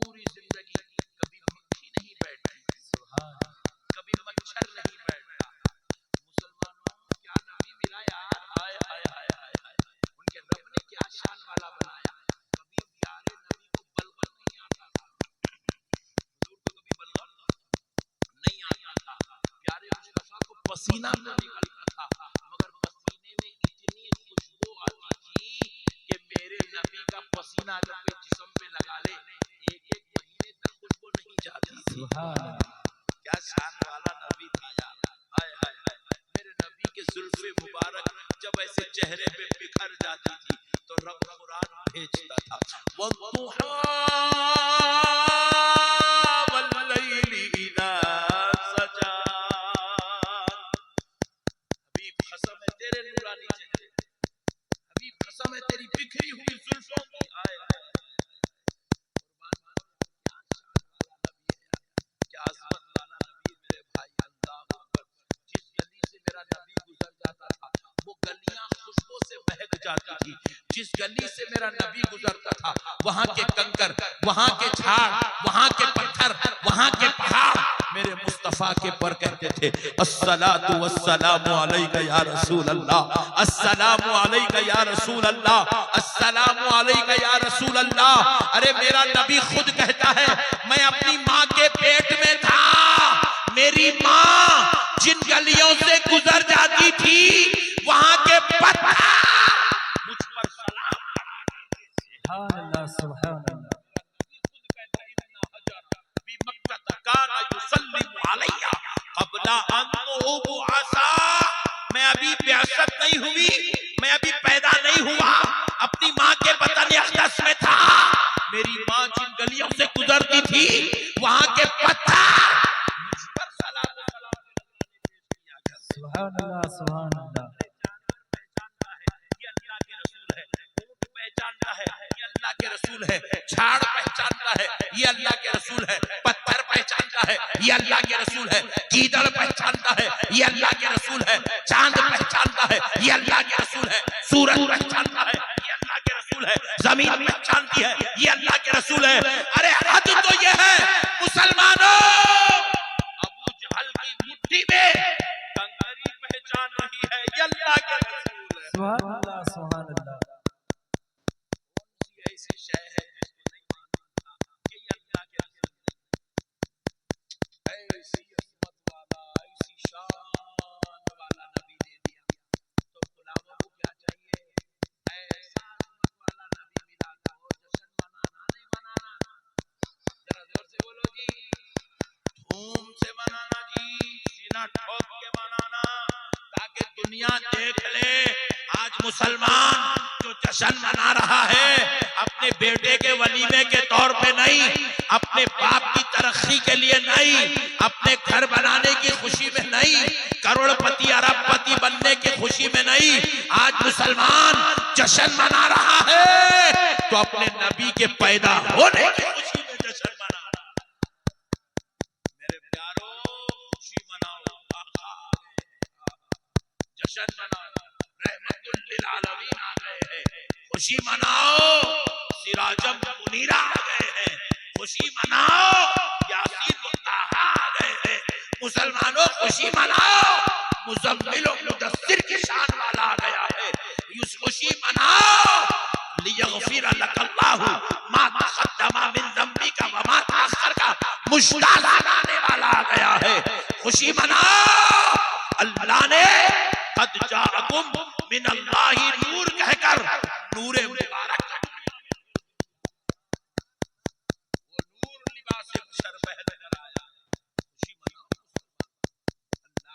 पूरी जिंदगी कभी मक्खी नहीं बैठती, कभी मच्छर नहीं बैठता। मुसलमानों क्या नबी मिला यार। हाय हाय हाय हाय हाय, उनके रब ने क्या शान वाला बनाया। कभी प्यारे नबी को बलगम नहीं आता था, हुजूर को कभी बलगम नहीं आता था। प्यारे मुस्तफा को पसीना न निकलता था, मगर पसीने में इतनी खुशबू आती थी कि मेरे नबी का पसीना अगर कोई जिस्म पे लगा ले एक एक महीने तक खुशबू नहीं जाती थी। क्या शान वाला नबी था यार। हाय हाय हाय, मेरे नबी के जुल्फे मुबारक जब ऐसे चेहरे पे बिखर जाती थी तो रब कुरान भेजता था, वद्दुहा वल्लैली इज़ा सजा। हबीब कसम है तेरे नूरानी चेहरे, हबीब कसम है तेरी बिखरी हुई जुल्फों की। आए क्या अज़मत वाला नबी मेरे भाई। अल्लाह अकबर, जिस गली से मेरा नबी गुजर जाता था वो गलियां खुशबू से महक जाती थी। जिस गली से मेरा नबी गुजरता था वहां के कंकर, वहां के झाड़, वहां के पत्थर, वहां के पहाड़ मेरे मुस्तफा के पर कहते थे अस्सलातु वस्सलामु अलैका या रसूल अल्लाह, अस्सलामु अलैका या रसूल अल्लाह, अस्सलामु अलैका या रसूल अल्लाह। अरे मेरा नबी खुद कहता है मैं अपनी माँ के पेट में था, मेरी माँ जिन गलियों से गुजर जाती थी वहां के पत्थर मुझ पर सलाम सुभान अल्लाह, सुभान अल्लाह। मैं अभी ब्यासत नहीं हुई, मैं अभी पैदा नहीं हुआ, अपनी माँ के बतन अक़दस में था। मेरी माँ जिन गलियों से गुजरती थी वहां के पत्थर मुझ पर सलाम सुभान अल्लाह, सुभान अल्लाह। पहचानता है ये अल्लाह के रसूल है, ऊंट पहचानता है ये अल्लाह के रसूल है, झाड़ पहचानता है ये अल्लाह के रसूल है, पत्थर पहचानता है ये अल्लाह के रसूल है, गीदड़ पहचानता है ये अल्लाह के रसूल है, चांद पहचानता है ये अल्लाह के रसूल है, सूरज पहचानता है ये अल्लाह के रसूल है, जमीन पहचानती है ये अल्लाह के रसूल है। अरे हद तो ये है मुसलमानों, अबू जहल की मुट्ठी में कंकरी पहचान रही है ये अल्लाह के रसूल है। सुभान अल्लाह, सुभान अल्लाह। कौन सी ऐसी शय है जिसको नहीं मालूम था कि ये अल्लाह के रसूल है। ऐसी अज़मत वाला, ऐसी शान वाला नबी दे दिया तो गुलामों को क्या चाहिए। ऐसा अज़मत वाला नबी मिला था और जश्न मनाना नहीं मनाना, जरा जोर से बोलो जी, धूम से मनाना जी, सीना ठोक के मनाना ताकि दुनिया देख ले आज मुसलमान जो जश्न मना रहा है अपने बेटे के वलीमे के तौर पे नहीं, अपने बाप की तरक्की के लिए नहीं, अपने घर बनाने की खुशी में नहीं, करोड़पति अरबपति बनने की खुशी में नहीं, आज मुसलमान जश्न मना रहा है तो अपने नबी के पैदा होने की खुशी में जश्न मना रहा है। मेरे प्यारों खुशी मनाओ, जश्न मनाओ, रहमतुल लिल आलमीन आ गए हैं, खुशी मनाओ, सिराजम मुनीरा आ गए हैं, खुशी मनाओ, यासीन मुत्ताहा आ गए हैं। मुसलमानों खुशी मनाओ, मुज़म्मिल और मुदस्सिर की शान वाला आ गया है। इस खुशी मनाओ लियग़फ़िर लकल्लाहु मा तक़द्दमा मिन ज़म्बिका व मा तअख़्ख़र का मुश्ताक़ लाने वाला आ गया है। खुशी मनाओ, अल्लाह ने क़द जाअकुम मिनल्लाहि नूर कहकर नूरे मुबारक वो नूर लिबासे बशर पहन कर आया। खुशी मनाओ अल्लाह का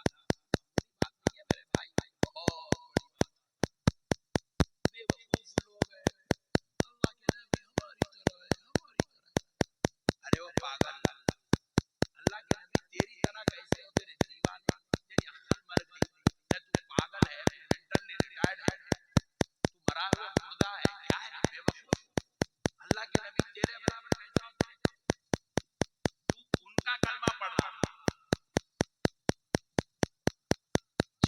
बात है मेरे भाई, बहुत बेवकूफ लोग हैं। अल्लाह के नबी हमारी तरह है, हमारी तरह। अरे वो पागल, अल्लाह के नबी तेरी तरह कैसे हो? तेरे दीवाना, तेरी अक्ल मर गई है, तू पागल है, तू मेंटली रिटायर्ड है, तू मरा हुआ मुर्दा है, क्या है बेवकूफ? अल्लाह के नबी तेरे बराबर कैसा होते हैं? तू उनका कलमा पढ़ रहा,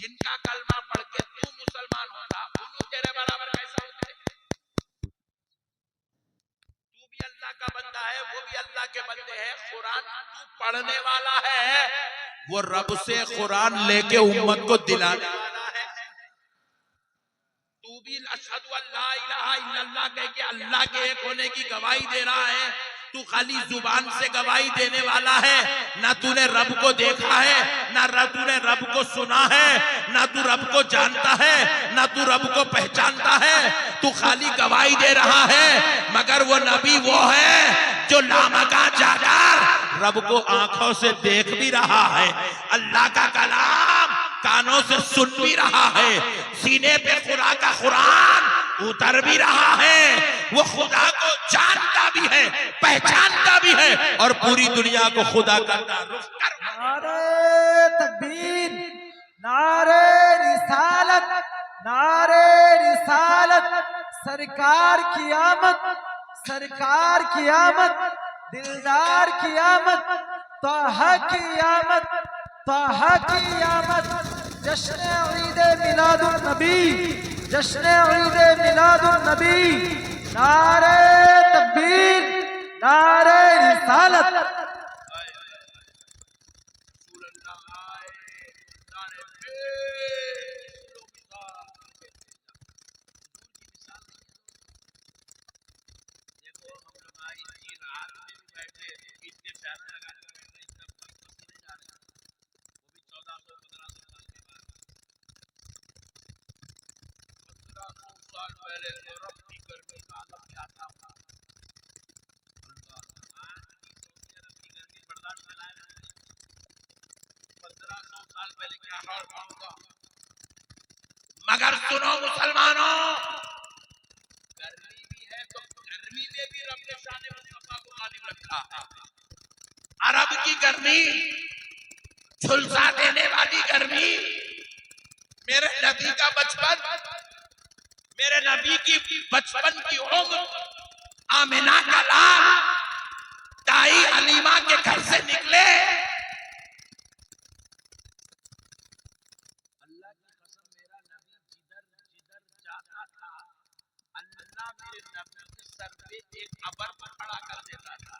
जिनका कलमा पढ़ के तू मुसलमान होता, उन्होंने तेरे बराबर कैसा होते? तू भी अल्लाह का बंदा है, वो भी अल्लाह के बंदे हैं। कुरान तू पढ़ने वाला है, वो रब से कुरान लेके उम्मत को दिलाने वाला है। तू भी अशहदु अल्ला इलाहा इल्लल्लाह कह के अल्लाह के एक होने की गवाही दे रहा है। तू खाली जुबान से गवाही देने वाला है, ना तूने रब को देखा है, ना तूने रब को सुना है, ना तू रब को जानता है, ना तू रब को पहचानता है। तू खाली गवाही दे रहा है, मगर वो नबी वो है जो लामका जाकर रब को आंखों से देख भी रहा है, अल्लाह का कलाम कानों से सुन भी रहा है, सीने पे खुदा का कुरान उतर भी रहा है, वो खुदा को जानता भी है, पहचानता भी है और पूरी दुनिया को खुदा का तारुफ कर। नारे तकबीर, नारे रिसालत, नारे रिसालत। सरकार की आमद, सरकार की आमद, दिलदार की आमद, तोहा की आमद, तोहा की आमद। जश्न ईद मिलादुन नबी, जश्न ईद मिलादुन नबी। नारे तकबीर, नारे रिसालत। पहले यूरोप की गर्मी का आलम क्या था? सऊदी अरब की गर्मी बर्दाश्त में लाया 1500 साल पहले क्या हाल होगा? मगर सुनो मुसलमानों, गर्मी भी है तो गर्मी में भी रब ने शान मुस्तफा को गालिब रखा। अरब की गर्मी, झुलसा देने वाली गर्मी, मेरे नबी का बचपन, मेरे नबी की बचपन की उम्र, आमिना का लाल दाई हलीमा के घर से निकले। अल्लाह की कसम, मेरा नबी जिधर जिधर जाता था, अल्लाह मेरे नबी के सर पे एक अबर खड़ा कर देता था।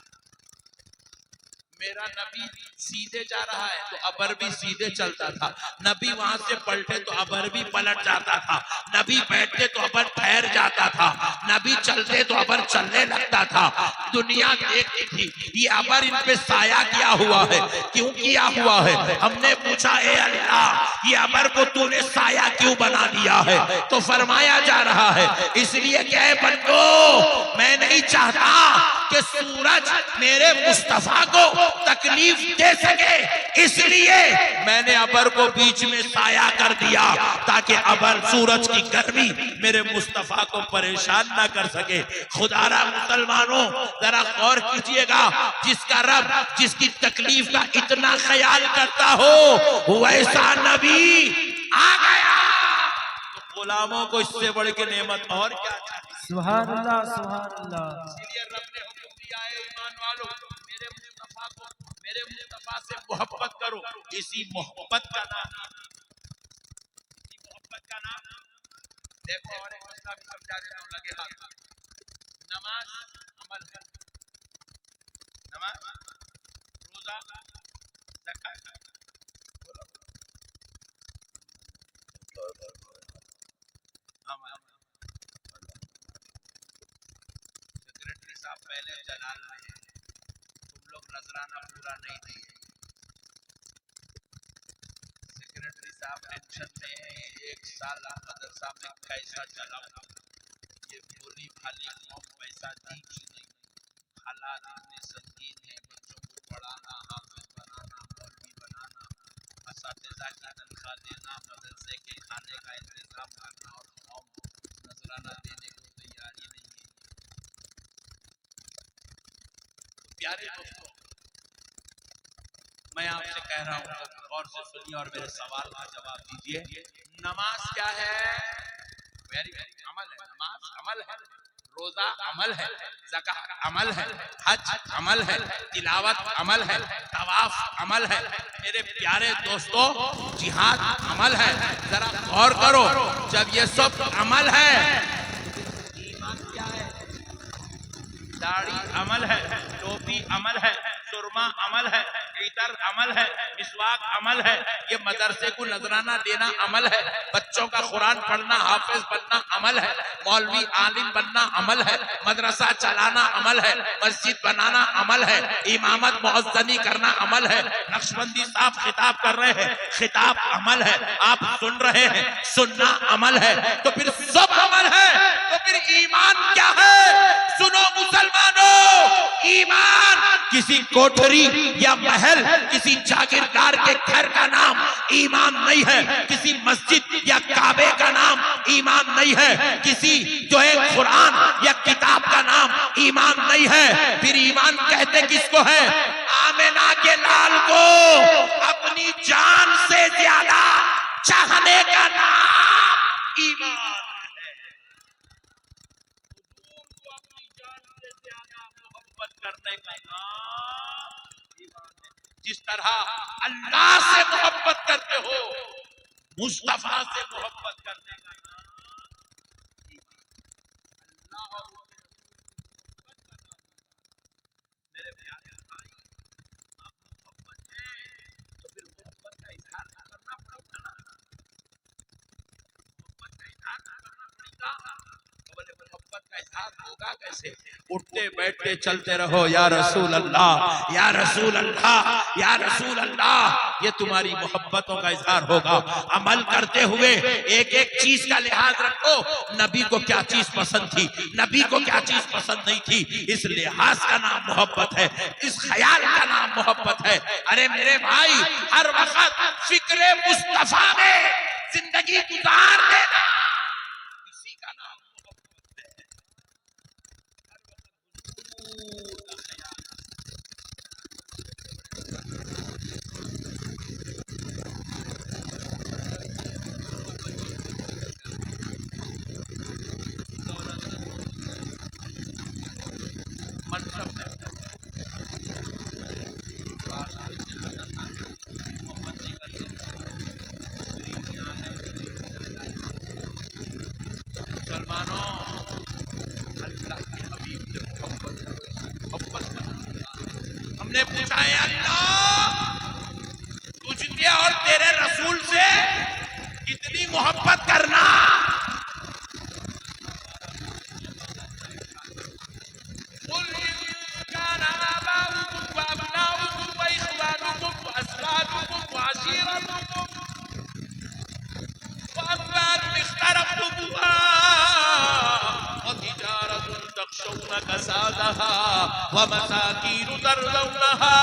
मेरा नबी सीधे जा रहा है तो अबर भी सीधे चलता था, नबी वहां से पलटे तो अबर भी पलट जाता था, नबी बैठते तो अबर ठहर जाता था, नबी चलते तो अबर चलने लगता था। दुनिया देखती थी ये अबर इन पे साया किया हुआ है, क्यों किया हुआ है? हमने पूछा, ए अल्लाह ये अबर को तूने साया क्यों बना दिया है? तो फरमाया जा रहा है इसलिए क्या है बंदो, मैं नहीं चाहता कि सूरज मेरे मुस्तफा को तकलीफ दे सके, इसलिए मैंने अबर को बीच में साया कर दिया ताकि अबर सूरज की गर्मी मेरे मुस्तफा को परेशान ना कर सके। खुदारा मुसलमानों जरा गौर कीजिएगा, जिसका रब जिसकी तकलीफ का इतना ख्याल करता हो वैसा नबी आ गया तो गुलामों को इससे बढ़ के नेमत और क्या चाहिए? सुभान अल्लाह, सुभान अल्लाह। इसलिए रब ने हुक्म दिया है, ईमान वालों मेरे मुस्तफा को, मेरे मुस्तफा से मोहब्बत करो। इसी मोहब्बत का नाम, इसी मोहब्बत का नाम देखो। और एक मसला भी समझा देता हूं, लगे हाथ। नमाज अमल है, नमाज, रोजा, ज़कात, सेक्रेटरी साहब पहले जलाल में है, तुम लोग नजराना पूरा नहीं दिए। सेक्रेटरी साहब टेंशन में है, 1 साल मदरसा में कैसा चलाऊं, ये भोली भाली कौम पैसा दी कि नहीं। हालात इतने संगीन है, बच्चों को पढ़ाना, हाफिज बनाना, मौलवी बनाना, असातिज़ा की तनख्वाह देना, मदरसे के खाने का इंतजाम करना, और कौम नजराना देने को तैयारी नहीं है। प्यारे दोस्तों, मैं आपसे कह रहा हूं, गौर से सुनिए और मेरे सवाल का जवाब दीजिए। नमाज क्या है? वेरी वेरी अमल है। नमाज अमल है, रोजा अमल है, ज़कात अमल है, हज अमल है, तिलावत अमल है, तवाफ अमल है। मेरे प्यारे दोस्तों, जिहाद अमल है। जरा गौर करो, जब ये सब अमल है, ईमान क्या है? दाढ़ी अमल है, टोपी अमल है, सुरमा अमल है, इतर अमल है, मिसवाक अमल है, ये मदरसे को नजराना देना अमल है, बच्चों का कुरान पढ़ना, हाफिज बनना अमल है, मौलवी आलिम बनना अमल है, मदरसा चलाना अमल है, मस्जिद बनाना अमल है, इमामत मुअज्जनी करना अमल है। नक्शबंदी साहब खिताब कर रहे हैं, खिताब अमल है, आप सुन रहे हैं, सुनना अमल है। तो फिर सब अमल है, तो फिर ईमान क्या है? सुनो मुसलमानों, ईमान किसी कोठरी या महल, किसी जागीरदार के घर का नाम ईमान नहीं है, किसी मस्जिद या काबे का नाम ईमान नहीं है, किसी जो है कुरान या किताब का नाम ईमान नहीं है। फिर ईमान कहते किसको है? आमिना के लाल को अपनी जान से ज्यादा चाहने का नाम ईमान है। अपनी जान से ज्यादा मोहब्बत करने का नाम ईमान है। जिस तरह अल्लाह से मोहब्बत करते हो, मुस्तफा से मोहब्बत करने का नाम ईमान। अल्लाह और उसके रसूल का नाम। मेरे प्यारे भाई, आप मोहब्बत है तो फिर मोहब्बत का इजहार करना पड़ेगा ना, मोहब्बत का इजहार करना पड़ेगा। बोले मोहब्बत का इजहार होगा कैसे? उठते बैठते चलते रहो, या रसूल अल्लाह, या रसूल अल्लाह, या रसूल अल्लाह, ये तुम्हारी मोहब्बतों का इजहार होगा। अमल करते हुए एक एक चीज का लिहाज रखो, नबी को क्या चीज पसंद थी, नबी को क्या चीज पसंद नहीं थी, इस लिहाज का नाम मोहब्बत है, इस ख्याल का नाम मोहब्बत है। अरे मेरे भाई, हर वक्त फिक्रे मुस्तफा में जिंदगी गुजार देना, इसी का नाम मोहब्बत है। मुसलमानों, अल्लाह के हबीब से मोहब्बत करना। हमने पूछा है अल्लाह, तुझसे और तेरे रसूल से कितनी मोहब्बत करना? वमसाकीन तर्ज़ौनहा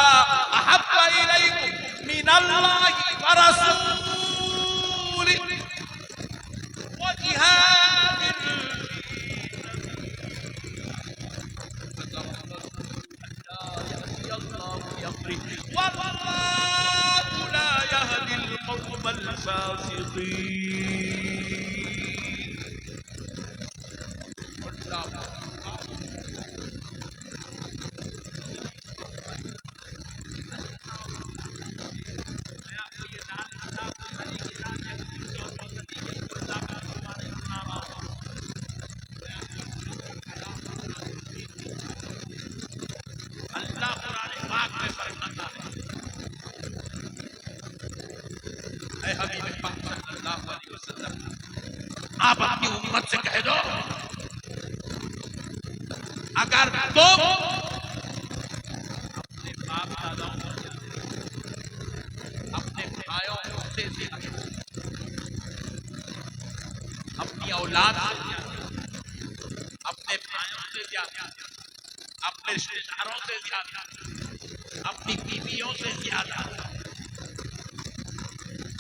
अहब्ब इलैकुम मिनल्लाहि व रसूलिही व जिहादिन वल्लाहु ला यहदिल कौमल फासिकीन। हबीब पाक सल्लल्लाहु अलैहि वसल्लम, आप अपनी उम्मत से कह दो, अगर तुम अपने बाप दादाओं से, अपने भाइयों से, अपनी औलाद से, अपने भाइयों से ज्यादा, अपने रिश्तेदारों से ज्यादा, अपनी बीवियों से ज्यादा,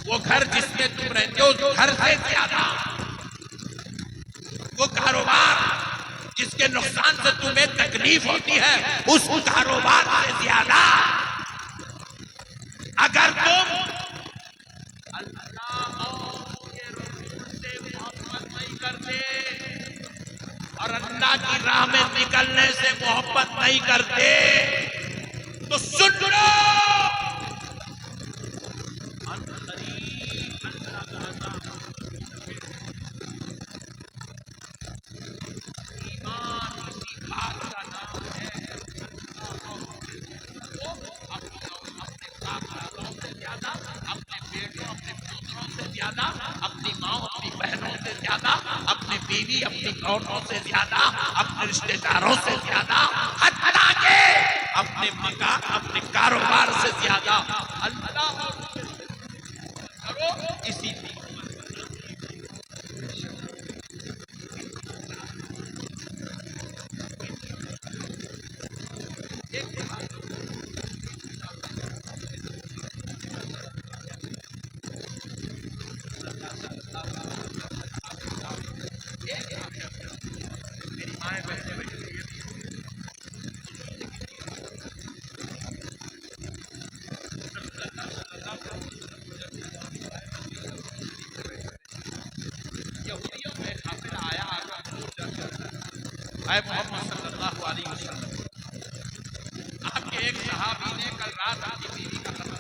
वो घर जिसमें तुम रहते हो उस घर से ज्यादा, वो कारोबार जिसके नुकसान से तुम्हें तकलीफ होती है उस कारोबार से ज्यादा, अगर तुम अल्लाह और के रसूल से मोहब्बत नहीं करते और अल्लाह की राह में निकलने से मोहब्बत नहीं करते, तो सुन लो, अपनी माँ अपनी बहनों से ज्यादा, अपनी बीवी अपनी औरतों से ज्यादा, अपने रिश्तेदारों से ज्यादा, हत्ता के अपने मकान अपने कारोबार से ज्यादा अल्लाह करो। इसी मोहम्मद सल्लल्लाहु अलैहि वसल्लम, आपके एक सहाबी ने कल रात अपनी बीवी का कत्ल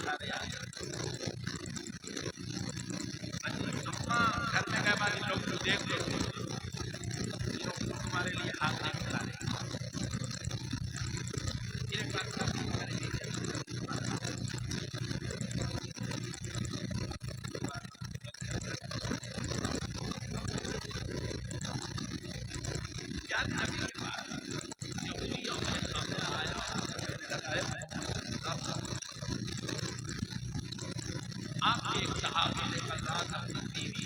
कर दिया। कल रात घर में गए बाकी लोग तो देख लो, तुम्हारे लिए हाथ नहीं उठा रहे। आपके एक सहाबी ने कल रात अपनी बीवी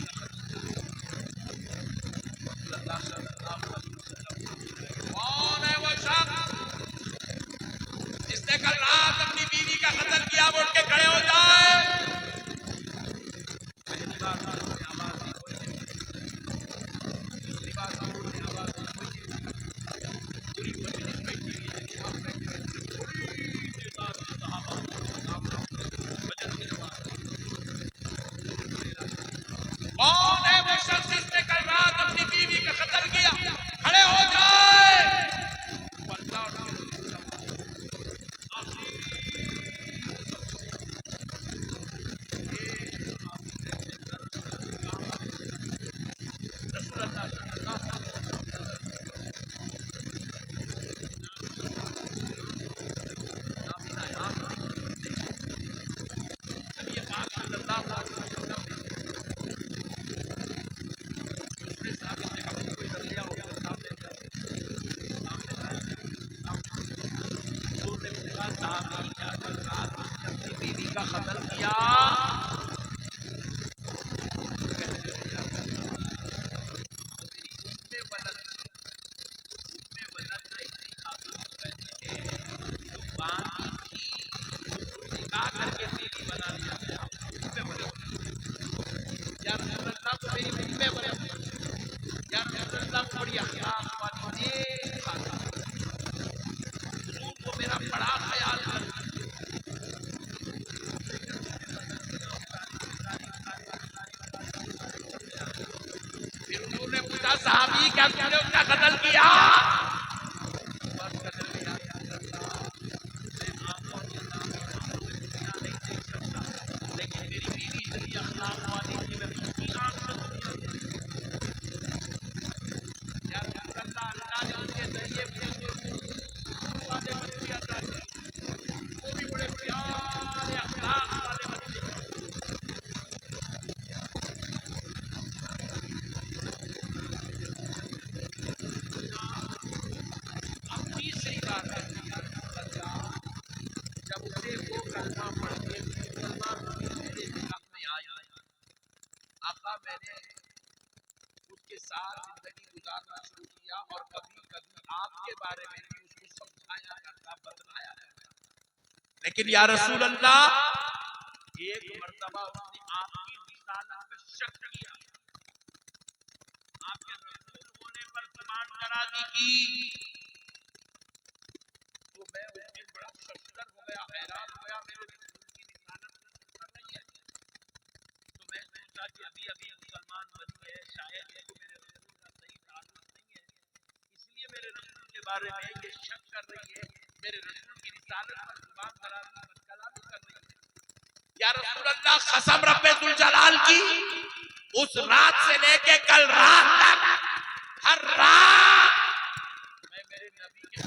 कौन है वो शख्स जिसने कल रात अपनी बीवी का कत्ल किया, वो उठ के खड़े हो जाए। पहली बात आवाज नहीं कोई, दूसरी बात आवाज नहीं कोई, पूरी मजलिस बैठी हुई है, कौन है वो शख्स जिसने कल रात अपनी बीवी का कत्ल किया, खड़े हो जाए। बीवी का कत्ल किया, बड़ी अखलाक वाली नेक खातून, हुजूर को मेरा बड़ा ख्याल कर। फिर हुजूर ने पूछा साहबी क्या तुमने उसका कत्ल किया? बस कत्ल किया, लेकिन मेरी बीवी इतनी अखलाक वाली थी, मैं उसकी आंख से या अल्लाह ने उनके जरिए वाले बच्चे अता किए, वो भी बड़े प्यारे अखलाक वाले बच्चे। अब तीसरी बात है, जब उसे वो कलमा पढ़ के मुसलमान मेरे निगाह में आया, आका मैंने उसके साथ जिंदगी गुजारना शुरू किया और कभी कभी आपके बारे में भी उसको समझाया करता, बतलाया करता। लेकिन या रसूल अल्लाह, एक मर्तबा उसने आपकी रिसालत में शक किया, आपके रसूल होने पर ईमानदारी की, तो मैं उस दिन बड़ा शर्मसार हो गया, हैरान हो गया, मेरे रसूल की रिसालत में कर रही है। तो मैं सोचा कि अभी अभी मुसलमान बनी है, शायद इसको मेरे रसूल का सही ताल्लुक नहीं है, इसलिए मेरे रसूल के बारे में ये शक कर रही है, मेरे रसूल की रिसालत पर जुबान दराज़ी बदकलामी कर रही है। या रसूल अल्लाह, कसम रब्बे जुल जलाल की, उस रात से लेके कल रात तक हर रात मैं मेरे नबी के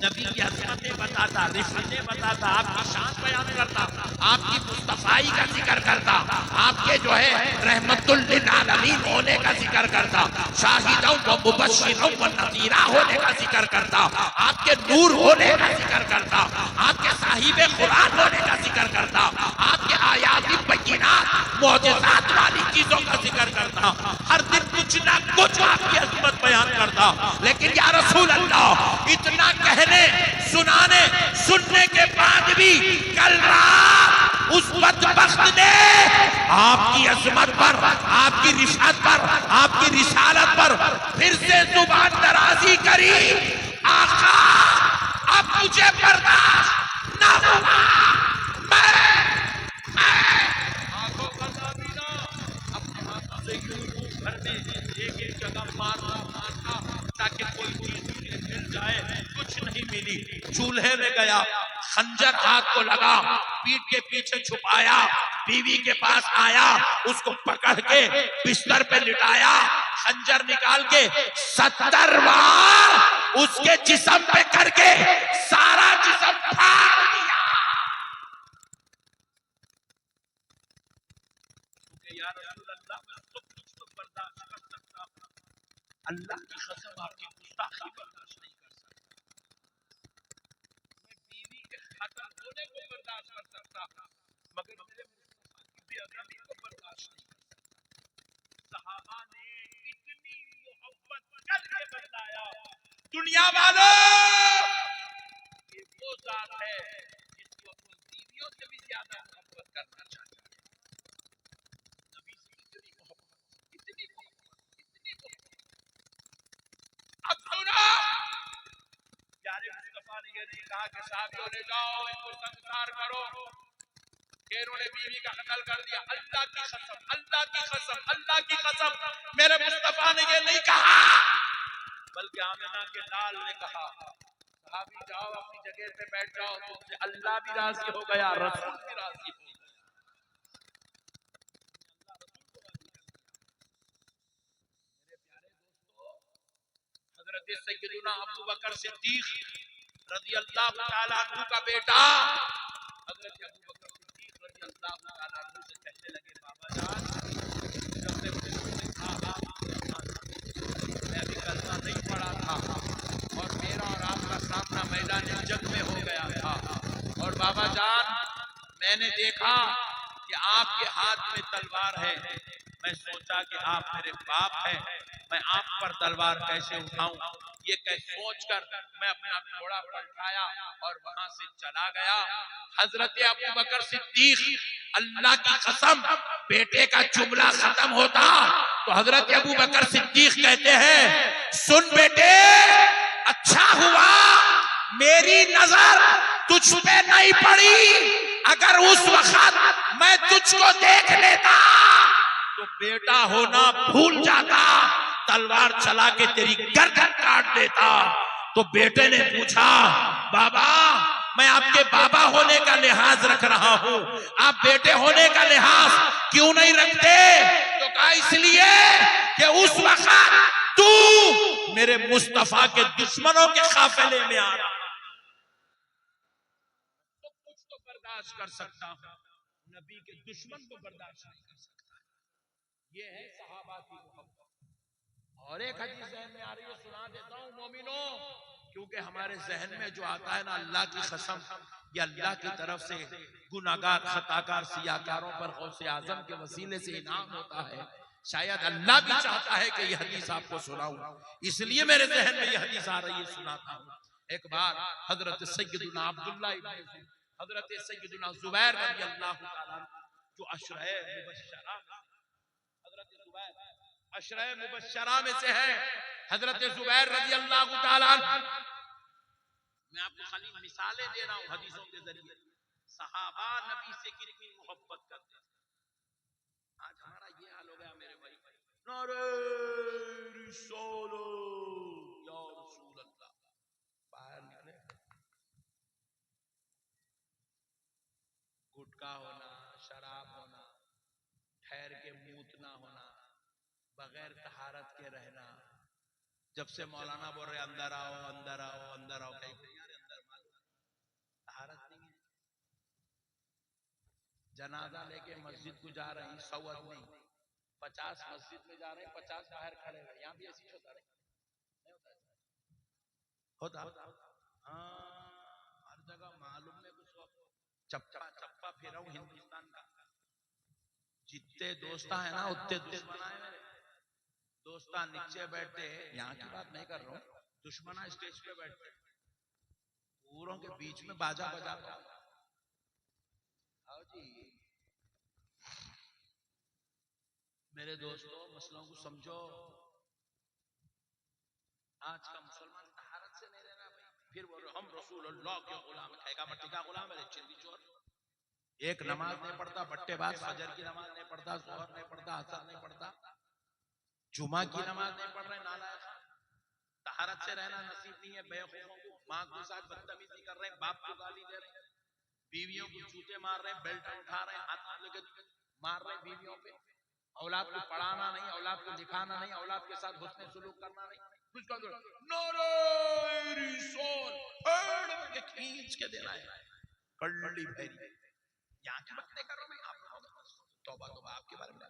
नबी की अज़मतें बताता, रिफ़तें बताता, आपकी शान बयान करता, आपकी मुस्तफ़ाई का जिक्र करता, आपके जो है रहमतुल लिल आलमीन होने का जिक्र करता, शाहिदों व मुबश्शिरों व नज़ीरा होने का जिक्र करता, आपके नूर होने का जिक्र करता, आपके साहिबे कुरान होने का जिक्र करता, आपके आयाती बय्यिनात मौजिज़ात वाली चीजों का जिक्र करता, हर दिन कुछ ना कुछ आपकी अज़मत बयान करता। लेकिन या रसूल अल्लाह, इतना कहने सुनाने सुनने के बाद भी कल रात उस बदबख्त ने आपकी अज़मत पर, आपकी रिफ़अत पर, आपकी रिसालत पर फिर से जुबान दराज़ी करी। आका, अब मुझे बर्दाश्त ना होगा, मैं आंखों का नाबीना अपने हाथों से यूं घर में एक जगह मारना ताकि कोई चीज मिल जाए, कुछ नहीं मिली। चूल्हे में गया, खंजर हाथ को लगा, पीठ के पीछे छुपाया, बीवी के पास आया, उसको पकड़ के बिस्तर पे लिटाया, खंजर निकाल के 70 बार उसके जिस्म पे करके सारा जिस्म फाड़ दिया। या रसूल अल्लाह, मैं सब कुछ तो बर्दाश्त कर सकता हूं, अल्लाह की कसम आपकी गुस्ताखी बर्दाश्त नहीं कर सकता। मैं बीवी के खत्म होने को बर्दाश्त कर सकता हूं, मगर मेरे मुस्तफा की बेअदबी को बर्दाश्त नहीं कर सकता। सहाबा ने इतनी मोहब्बत करके बताया, दुनिया वालों, ये वो जात है जिसको अपनी बीवियों से भी ज्यादा मोहब्बत करना चाहिए। नबी से इतनी मोहब्बत, इतनी मोहब्बत, इतनी मोहब्बत। अब सुनो, प्यारे मुस्तफा ने ये नहीं कहा कि साहबियों ले जाओ इनको संस्कार करो, शेरों ने बीवी का कत्ल कर दिया। अल्लाह की कसम, अल्लाह की कसम, अल्लाह की कसम, मेरे मुस्तफा ने ये नहीं कहा, बल्कि आमिना के लाल ने कहा, साहबी जाओ अपनी जगह पे बैठ जाओ, तुमसे अल्लाह भी राजी हो गया, रसूल भी राजी हो गया। मेरे प्यारे दोस्तों, हजरत सैयदना अबू बकर सिद्दीक रज़ी अल्लाह तआला अन्हु का बेटा हजरत अबू बकर सिद्दीक रज़ी अल्लाह तआला अन्हु से कहने लगे, बाबा जान, जब मैं अभी कलमा नहीं पढ़ा था और मेरा और आपका सामना मैदान जंग में हो गया था, और बाबा जान मैंने देखा कि आपके हाथ में तलवार है, मैं सोचा कि आप मेरे बाप हैं, मैं आप पर तलवार कैसे उठाऊं, ये सोचकर मैं अपना घोड़ा पलटाया और वहां से चला गया। हजरत अबू बकर सिद्दीक, अल्लाह की कसम, बेटे का जुमला खत्म होता तो हजरत अबू बकर सिद्दीक कहते हैं, सुन बेटे, अच्छा हुआ मेरी नजर तुझ पे नहीं पड़ी। अगर उस वक्त मैं तुझको देख लेता तो बेटा होना भूल जाता, तलवार चला के तेरी गर्दन काट देता। तो बेटे ने पूछा, बाबा मैं आपके बाबा होने का लिहाज रख रहा हूं, आप बेटे होने का लिहाज क्यों नहीं रखते? तो कहा इसलिए कि उस वक्त तू मेरे मुस्तफा के दुश्मनों के काफिले में आ रहा, तो कुछ तो बर्दाश्त कर सकता हूं, नबी के दुश्मन को बर्दाश्त नहीं कर सकता। ये है सहाबा की मोहब्बत। और एक हदीस जहन में आ रही है, सुना देता हूं मोमिनों, क्योंकि हमारे जहन में जो आता है ना, अल्लाह की कसम, या अल्लाह की तरफ से गुनाहगार खताकार सियाकारों पर गौसे आजम के वसीले से इनाम होता है। शायद अल्लाह भी चाहता है कि यह हदीस आपको सुनाऊं, इसलिए मेरे जहन में यह हदीस आ रही है, सुनाता हूं। एक बार हजरत सैयदुना अब्दुल्ला इब्न हजरत सैयदुना जुबैर रज़ी अल्लाह तआला जो अशरे मुबश्शरा, हजरत जुबैर अशरे मुबश्शरा में से है, हजरत जुबैर रज़ी अल्लाह तआला। मैं आपको खाली मिसालें दे रहा हूं हदीसों के जरिए, सहाबा नबी से कितनी मोहब्बत करते हैं। आज हमारा ये हाल हो गया मेरे भाई, नारे रिसालत या रसूल अल्लाह, बाहर निकले गुटखा होना, शराब होना, ठहर के मूतना होना, बगैर तहारत के रहना। जब से मौलाना बोल रहे अंदर आओ अंदर आओ अंदर आओ, कहीं यार अंदर तहारत नहीं है। जनाजा लेके मस्जिद को जा रहे हैं, 100 आदमी, 50 मस्जिद में जा रहे हैं, 50 बाहर खड़े हैं। यहाँ भी ऐसी होता है, होता हाँ, हर जगह मालूम है कुछ चप्पा चप्पा फेरा हूं हिंदुस्तान का। जितने दोस्त है ना उतने दुश्मन है मेरे। दोस्ता नीचे बैठते, यहाँ की बात नहीं कर रहा हूँ, दुश्मना स्टेज पे बैठते, पूरों के बीच में बाजा बजाता। आओ जी मेरे दोस्तों, मसलों को समझो। आज का मुसलमान तहारत से नहीं रहना भाई, फिर बोल रहे हम रसूल अल्लाह के गुलाम, खाएगा मट्टी का गुलाम है, चिंदी चोर। एक नमाज नहीं पढ़ता, बट्टेबाज, फजर की नमाज नहीं पढ़ता, जोहर नहीं पढ़ता, असर नहीं पढ़ता, जुमा की नमाज नहीं पढ़ रहे, नालायक। तहारत से रहना नसीब नहीं है। बेवकूफों को माँ के साथ बदतमीजी कर रहे हैं, बाप को गाली दे रहे हैं, बीवियों को जूते मार रहे हैं, बेल्ट उठा रहे हैं, हाथ लेके मार रहे हैं बीवियों पे। औलाद को पढ़ाना नहीं, औलाद को लिखाना नहीं, औलाद के साथ हुस्न सुलूक करना नहीं, कुछ कर दो नारे रिसाल के खींच के देना है, कल्ली भैरी। यहाँ की बात नहीं कर रहा मैं, आप लोगों का तौबा तौबा आपके बारे में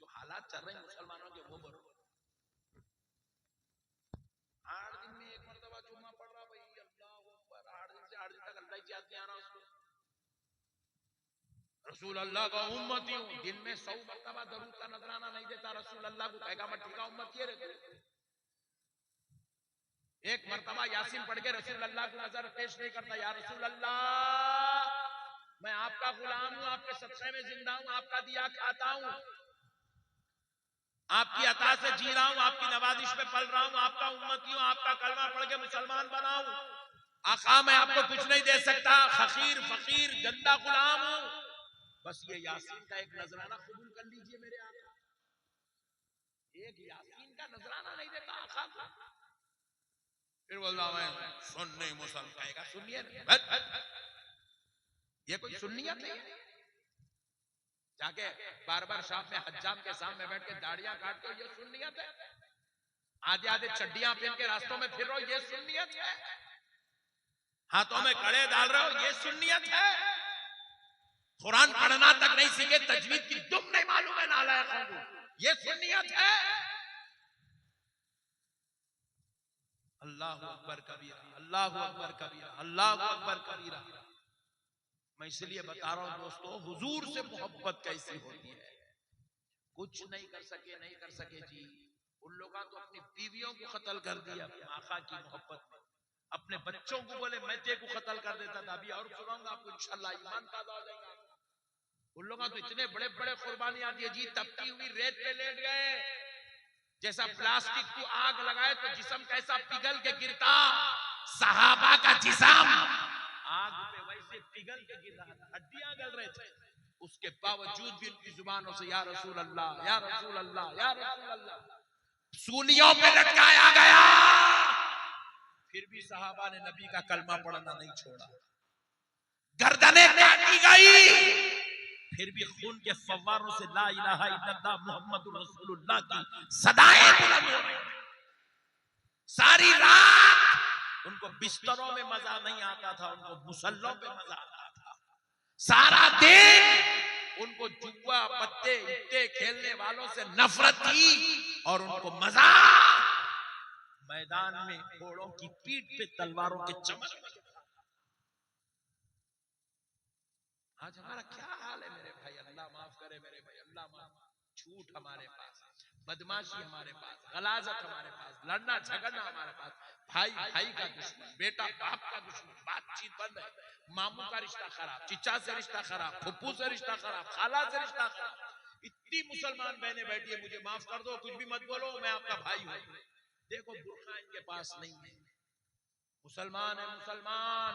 जो हालात चल रहे हैं मुसलमानों के, वो बोलो। 8 दिन में एक मरतबा जुम्मा पढ़ रहा भाई, अल्लाह अकबर, 8 दिन से 8 दिन तक अल्लाह की याद नहीं आ रहा उसको। रसूल अल्लाह का उम्मती हूँ, दिन में 100 मरतबा दरूद का नजराना नहीं देता रसूल अल्लाह को, कहेगा मैं ठीक उम्मत ये रहते। एक मरतबा यासीन पढ़ के रसूल अल्लाह को नजर पेश नहीं करता, या रसूल अल्लाह मैं आपका गुलाम हूँ, आपके सत्संग में जिंदा हूँ, आपका दिया खाता हूँ, आपकी अता से जी रहा हूँ, आपकी नवाजिश पे पल रहा हूँ, आपका उम्मती हूँ, आपका कलमा पढ़ के मुसलमान बना हूँ। आका मैं आपको कुछ नहीं दे सकता, फकीर फकीर गंदा गुलाम हूँ, बस ये यासीन का एक नजराना कबूल कर लीजिए मेरे आका। एक यासीन का नजराना नहीं देता आका को, फिर बोलता मैं सुन्नी मुसलमान, कहेगा सुनिए, ये कोई सुन्नियत नहीं है। जाके बार बार शाम में हज्जाम के सामने बैठ के दाढ़ियां काटते हो, ये सुन्नियत है। आधे आधे चड्डियां पहन के रास्तों में फिर रहे हो, ये सुन्नियत है। हाथों में कड़े डाल रहे हो, ये सुन्नियत है। कुरान पढ़ना तक नहीं सीखे, तजवीद की दुम नहीं मालूम है नालायकों को, ये सुन्नियत है। अल्लाहु अकबर कबीरा, अल्लाहु अकबर कबीरा, अल्लाहु अकबर कबीरा। मैं इसलिए बता रहा हूं दोस्तों, हुजूर से मोहब्बत कैसी होती है। कुछ नहीं कर सके जी। उन लोगों तो अपनी बीवियों को कत्ल कर दिया आका की मोहब्बत में, अपने बच्चों को बोले मैं तेरे को कत्ल कर देता था। अभी और सुनाऊंगा आपको इंशाल्लाह, ईमान ताज़ा हो जाएगा। उन लोगों तो इतने बड़े बड़े कुर्बानियां दी, जी तपती हुई रेत पे लेट गए, जैसा प्लास्टिक को आग लगाए तो जिस्म कैसा पिघल के गिरता, सहाबा का जिस्म आग पे वैसे पिघल के गिर रहा था, हड्डियां गल रहे थे। उसके बावजूद भी उनकी जुबानों से या रसूल अल्लाह, या रसूल अल्लाह, या रसूल अल्लाह सूलियों पे लटकाया गया, फिर भी सहाबा ने नबी का कलमा पढ़ना नहीं छोड़ा। गर्दनें काटी गई, फिर भी खून के फव्वारों से ला इलाहा इल्लल्लाह मुहम्मदुर रसूलुल्लाह की सदाएं बुलंद हो रही। सारी रात उनको बिस्तरों में मजा नहीं आता था, उनको मुसल्लों पे मजा आता था। सारा दिन उनको जुआ पत्ते इट्टे खेलने वालों से नफरत थी और उनको मजा मैदान में घोड़ों की पीठ पे तलवारों के चमक। आज हमारा क्या हाल है मेरे भाई, अल्लाह माफ करे मेरे भाई, अल्लाह माफ। झूठ हमारे पास, बदमाशी हमारे पास, गलाजत हमारे पास, लड़ना झगड़ना हमारे पास, भाई भाई का दुश्मन, बेटा बाप का दुश्मन, बातचीत बंद है, मामू का रिश्ता खराब, चिचा से रिश्ता खराब, फुप्पू से रिश्ता खराब, खाला से रिश्ता खराब। इतनी मुसलमान बहनें बैठी है, मुझे माफ कर दो, कुछ भी मत बोलो, मैं आपका भाई हूं। देखो बुर्का इनके पास नहीं है, मुसलमान है मुसलमान।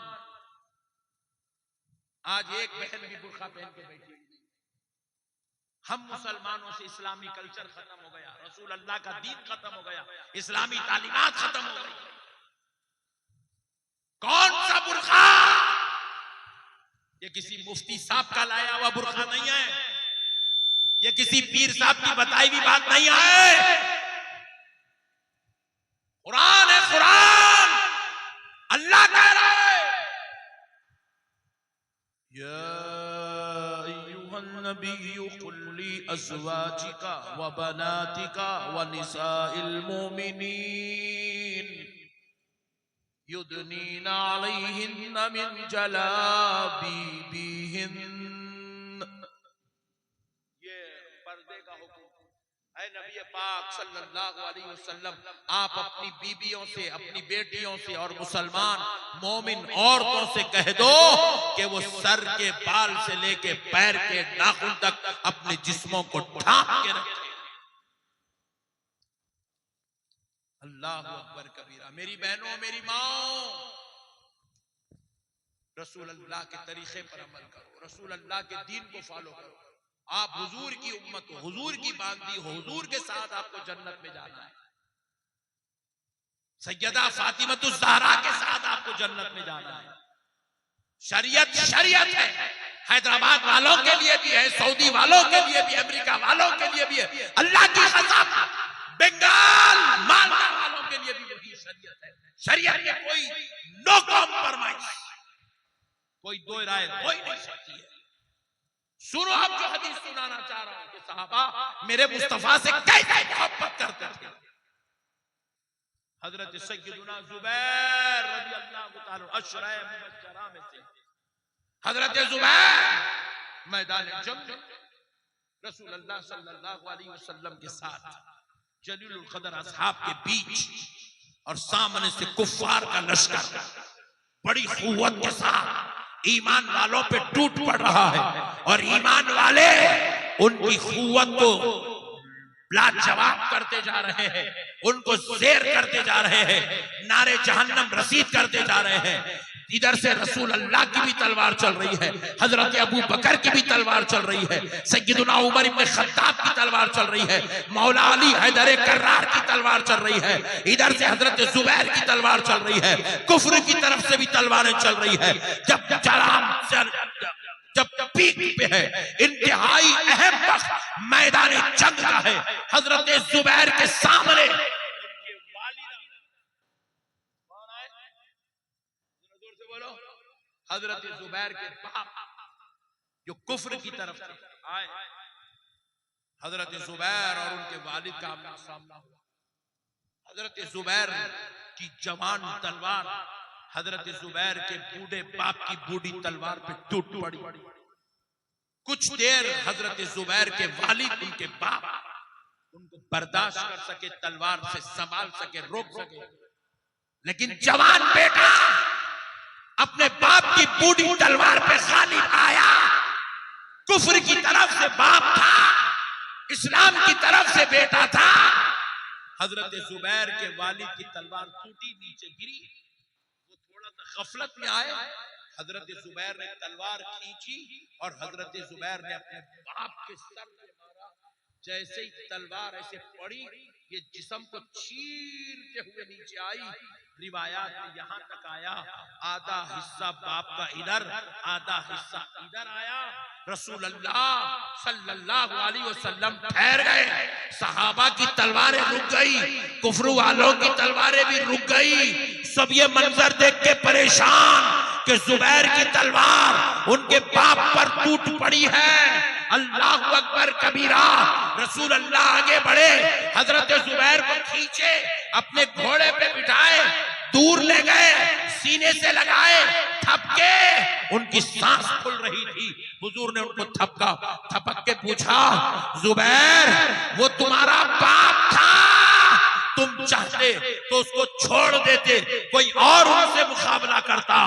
आज एक बहन भी बुर्का पहन के बैठी है। हम मुसलमानों से इस्लामी कल्चर खत्म हो गया, रसूल अल्लाह का दीन खत्म हो गया, इस्लामी तालीमात खत्म हो गई। कौन सा बुर्का? ये किसी मुफ्ती साहब का लाया हुआ बुर्का नहीं है, ये किसी पीर साहब की बताई हुई बात नहीं है। कुरान है, कुरान। अल्लाह कह रहा है या अय्युहन नबिय्यु कुल ली अज़वाजिका व बनातिका व निसाइल मोमिनीन युदनीना अलैहिन्ना मिन जलाबीबिहिन। ये पर्दे का हुक्म है। नबी पाक सल्लल्लाहु अलैहि वसल्लम, आप अपनी बीबियों से, अपनी बेटियों से और मुसलमान मोमिन औरतों से कह दो कि वो सर के बाल से लेके पैर के नाखून तक अपने जिस्मों को ढांक के रखें। अल्लाहु अकबर कबीरा। मेरी बहनों, मेरी माओ, रसूल अल्लाह के तरीके पर अमल करो, रसूल अल्लाह के दीन को फॉलो करो। आप हुजूर की उम्मत हो, हुजूर की बांदी हो, हुजूर के साथ आपको जन्नत में जाना है। सैयदा फातिमतुज़ ज़हरा के साथ आपको जन्नत में जाना है। शरीयत शरीयत है, हैदराबाद वालों के लिए भी है, सऊदी वालों के लिए भी, अमेरिका वालों के लिए भी है, अल्लाह की कसम बंगाल मालवा वालों के लिए भी वही शरीयत है। शरीयत में कोई नो कॉम्प्रोमाइज, कोई दो राय हो ही नहीं सकती है। सुनो अब जो हदीस सुनाना चाह रहा हूं कि सहाबा मेरे मुस्तफा से कैसे मोहब्बत करते थे। हजरत सैयदुना जुबैर रज़ियल्लाहु ताला अशरा मुबश्शरा में से हजरत जुबैर मैदान जंग रसूल अल्लाह सल्लल्लाहु अलैहि वसल्लम के साथ जलीलुल कदर असहाब के बीच, और सामने से कुफ्फार का लश्कर बड़ी कुव्वत के साथ ईमान वालों पे टूट पड़ रहा है, और ईमान वाले उनकी कुव्वत को लाजवाब करते जा रहे हैं, उनको शेर करते जा रहे हैं, नारे जहन्नम रसीद करते जा रहे हैं। इधर से रसूल अल्लाह की भी तलवार चल रही है, हजरत अबू बकर की भी तलवार चल रही है, सैयदुना उमर इब्न खत्ताब की तलवार चल रही है, मौला अली हैदर कर्रार की तलवार चल रही है, इधर से हजरत जुबैर की तलवार चल रही है, कुफ्र की तरफ से भी तलवारें चल रही है। जब पीक पे है, इंतहाई अहम वक्त मैदान जंग का है, हजरत जुबैर के सामने हजरत जुबैर के बाप जो कुफ्र की तरफ से आए, हजरत जुबैर और उनके वालिद का आमना सामना हुआ। हजरत जुबैर की जवान तलवार हजरत जुबैर के बूढ़े बाप की बूढ़ी तलवार पे टूट पड़ी। कुछ देर हजरत जुबैर के वालिद, उनके बाप उनको बर्दाश्त कर सके, तलवार से संभाल सके, रोक सके, लेकिन जवान बेटा अपने बाप की बूढ़ी तलवार पे गालिब आया कुफ्र की तरफ से बाप था, इस्लाम की तरफ से बेटा था। हजरत जुबैर के वालिद की तलवार टूटी, नीचे गिरी, वो थोड़ा सा गफलत में आए। हजरत जुबैर ने तलवार खींची और हजरत जुबैर ने अपने बाप के सर पे मारा। जैसे ही तलवार ऐसे पड़ी, ये जिस्म को चीरते हुए नीचे आई। रिवायात में यहां तक आया, आधा हिस्सा बाप का इधर, आधा हिस्सा इधर आया। रसूल अल्लाह सल्लल्लाहु अलैहि वसल्लम ठहर गए। सहाबा की तलवारें रुक गई, कुफर वालों की तलवारें भी रुक गई। सब ये मंजर देख के परेशान कि जुबैर की तलवार उनके बाप पर टूट पड़ी है। अल्लाह अकबर कबीरा। रसूल अल्लाह आगे बढ़े, हजरत जुबैर को खींचे, अपने घोड़े पे बिठाए, दूर ले गए, सीने से लगाए, थपके। उनकी सांस फूल रही थी। हुजूर ने उनको थपक के पूछा, जुबैर वो तुम्हारा बाप था, तुम चाहते तो उसको छोड़ देते, कोई और उनसे मुकाबला करता,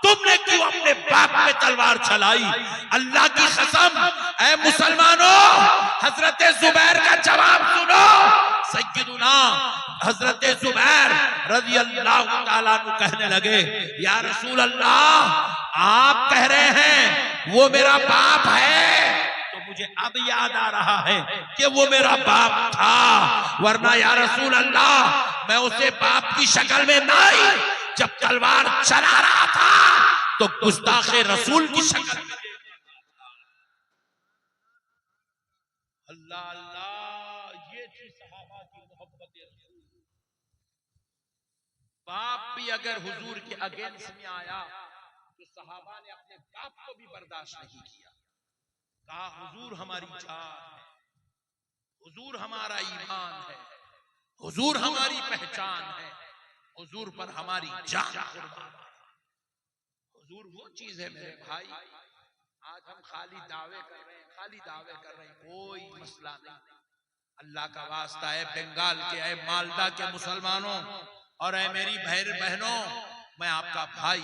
तुमने क्यों अपने बाप पे तलवार चलाई? अल्लाह की कसम, ऐ मुसलमानों, हजरत जुबैर का जवाब सुनो। सय्यदुना हजरत जुबैर रज़ी अल्लाह ताला अन्हु कहने लगे, या रसूल अल्लाह, आप कह रहे हैं वो मेरा बाप है, तो मुझे अब याद आ रहा है कि वो मेरा बाप था, वरना या रसूल अल्लाह मैं उसे बाप की शक्ल में नहीं, जब तलवार चला रहा था तो गुस्ताखे रसूल की शक्ल में। अल्लाह अल्लाह, ये थी सहाबा की मोहब्बत रसूल। बाप भी अगर हुजूर के अगेंस्ट में आया तो सहाबा ने अपने बाप को भी बर्दाश्त नहीं किया। कहा हुजूर हमारी जान है, हुजूर हमारा ईमान है, हुजूर हमारी पहचान है, हुजूर पर हमारी जान कुर्बान है। हुजूर वो चीज है मेरे भाई, आज हम खाली दावे कर रहे हैं, खाली दावे कर रहे हैं, कोई मसला नहीं। अल्लाह का वास्ता है, बंगाल के, है मालदा के मुसलमानों और है मेरी बहनों, मैं आपका भाई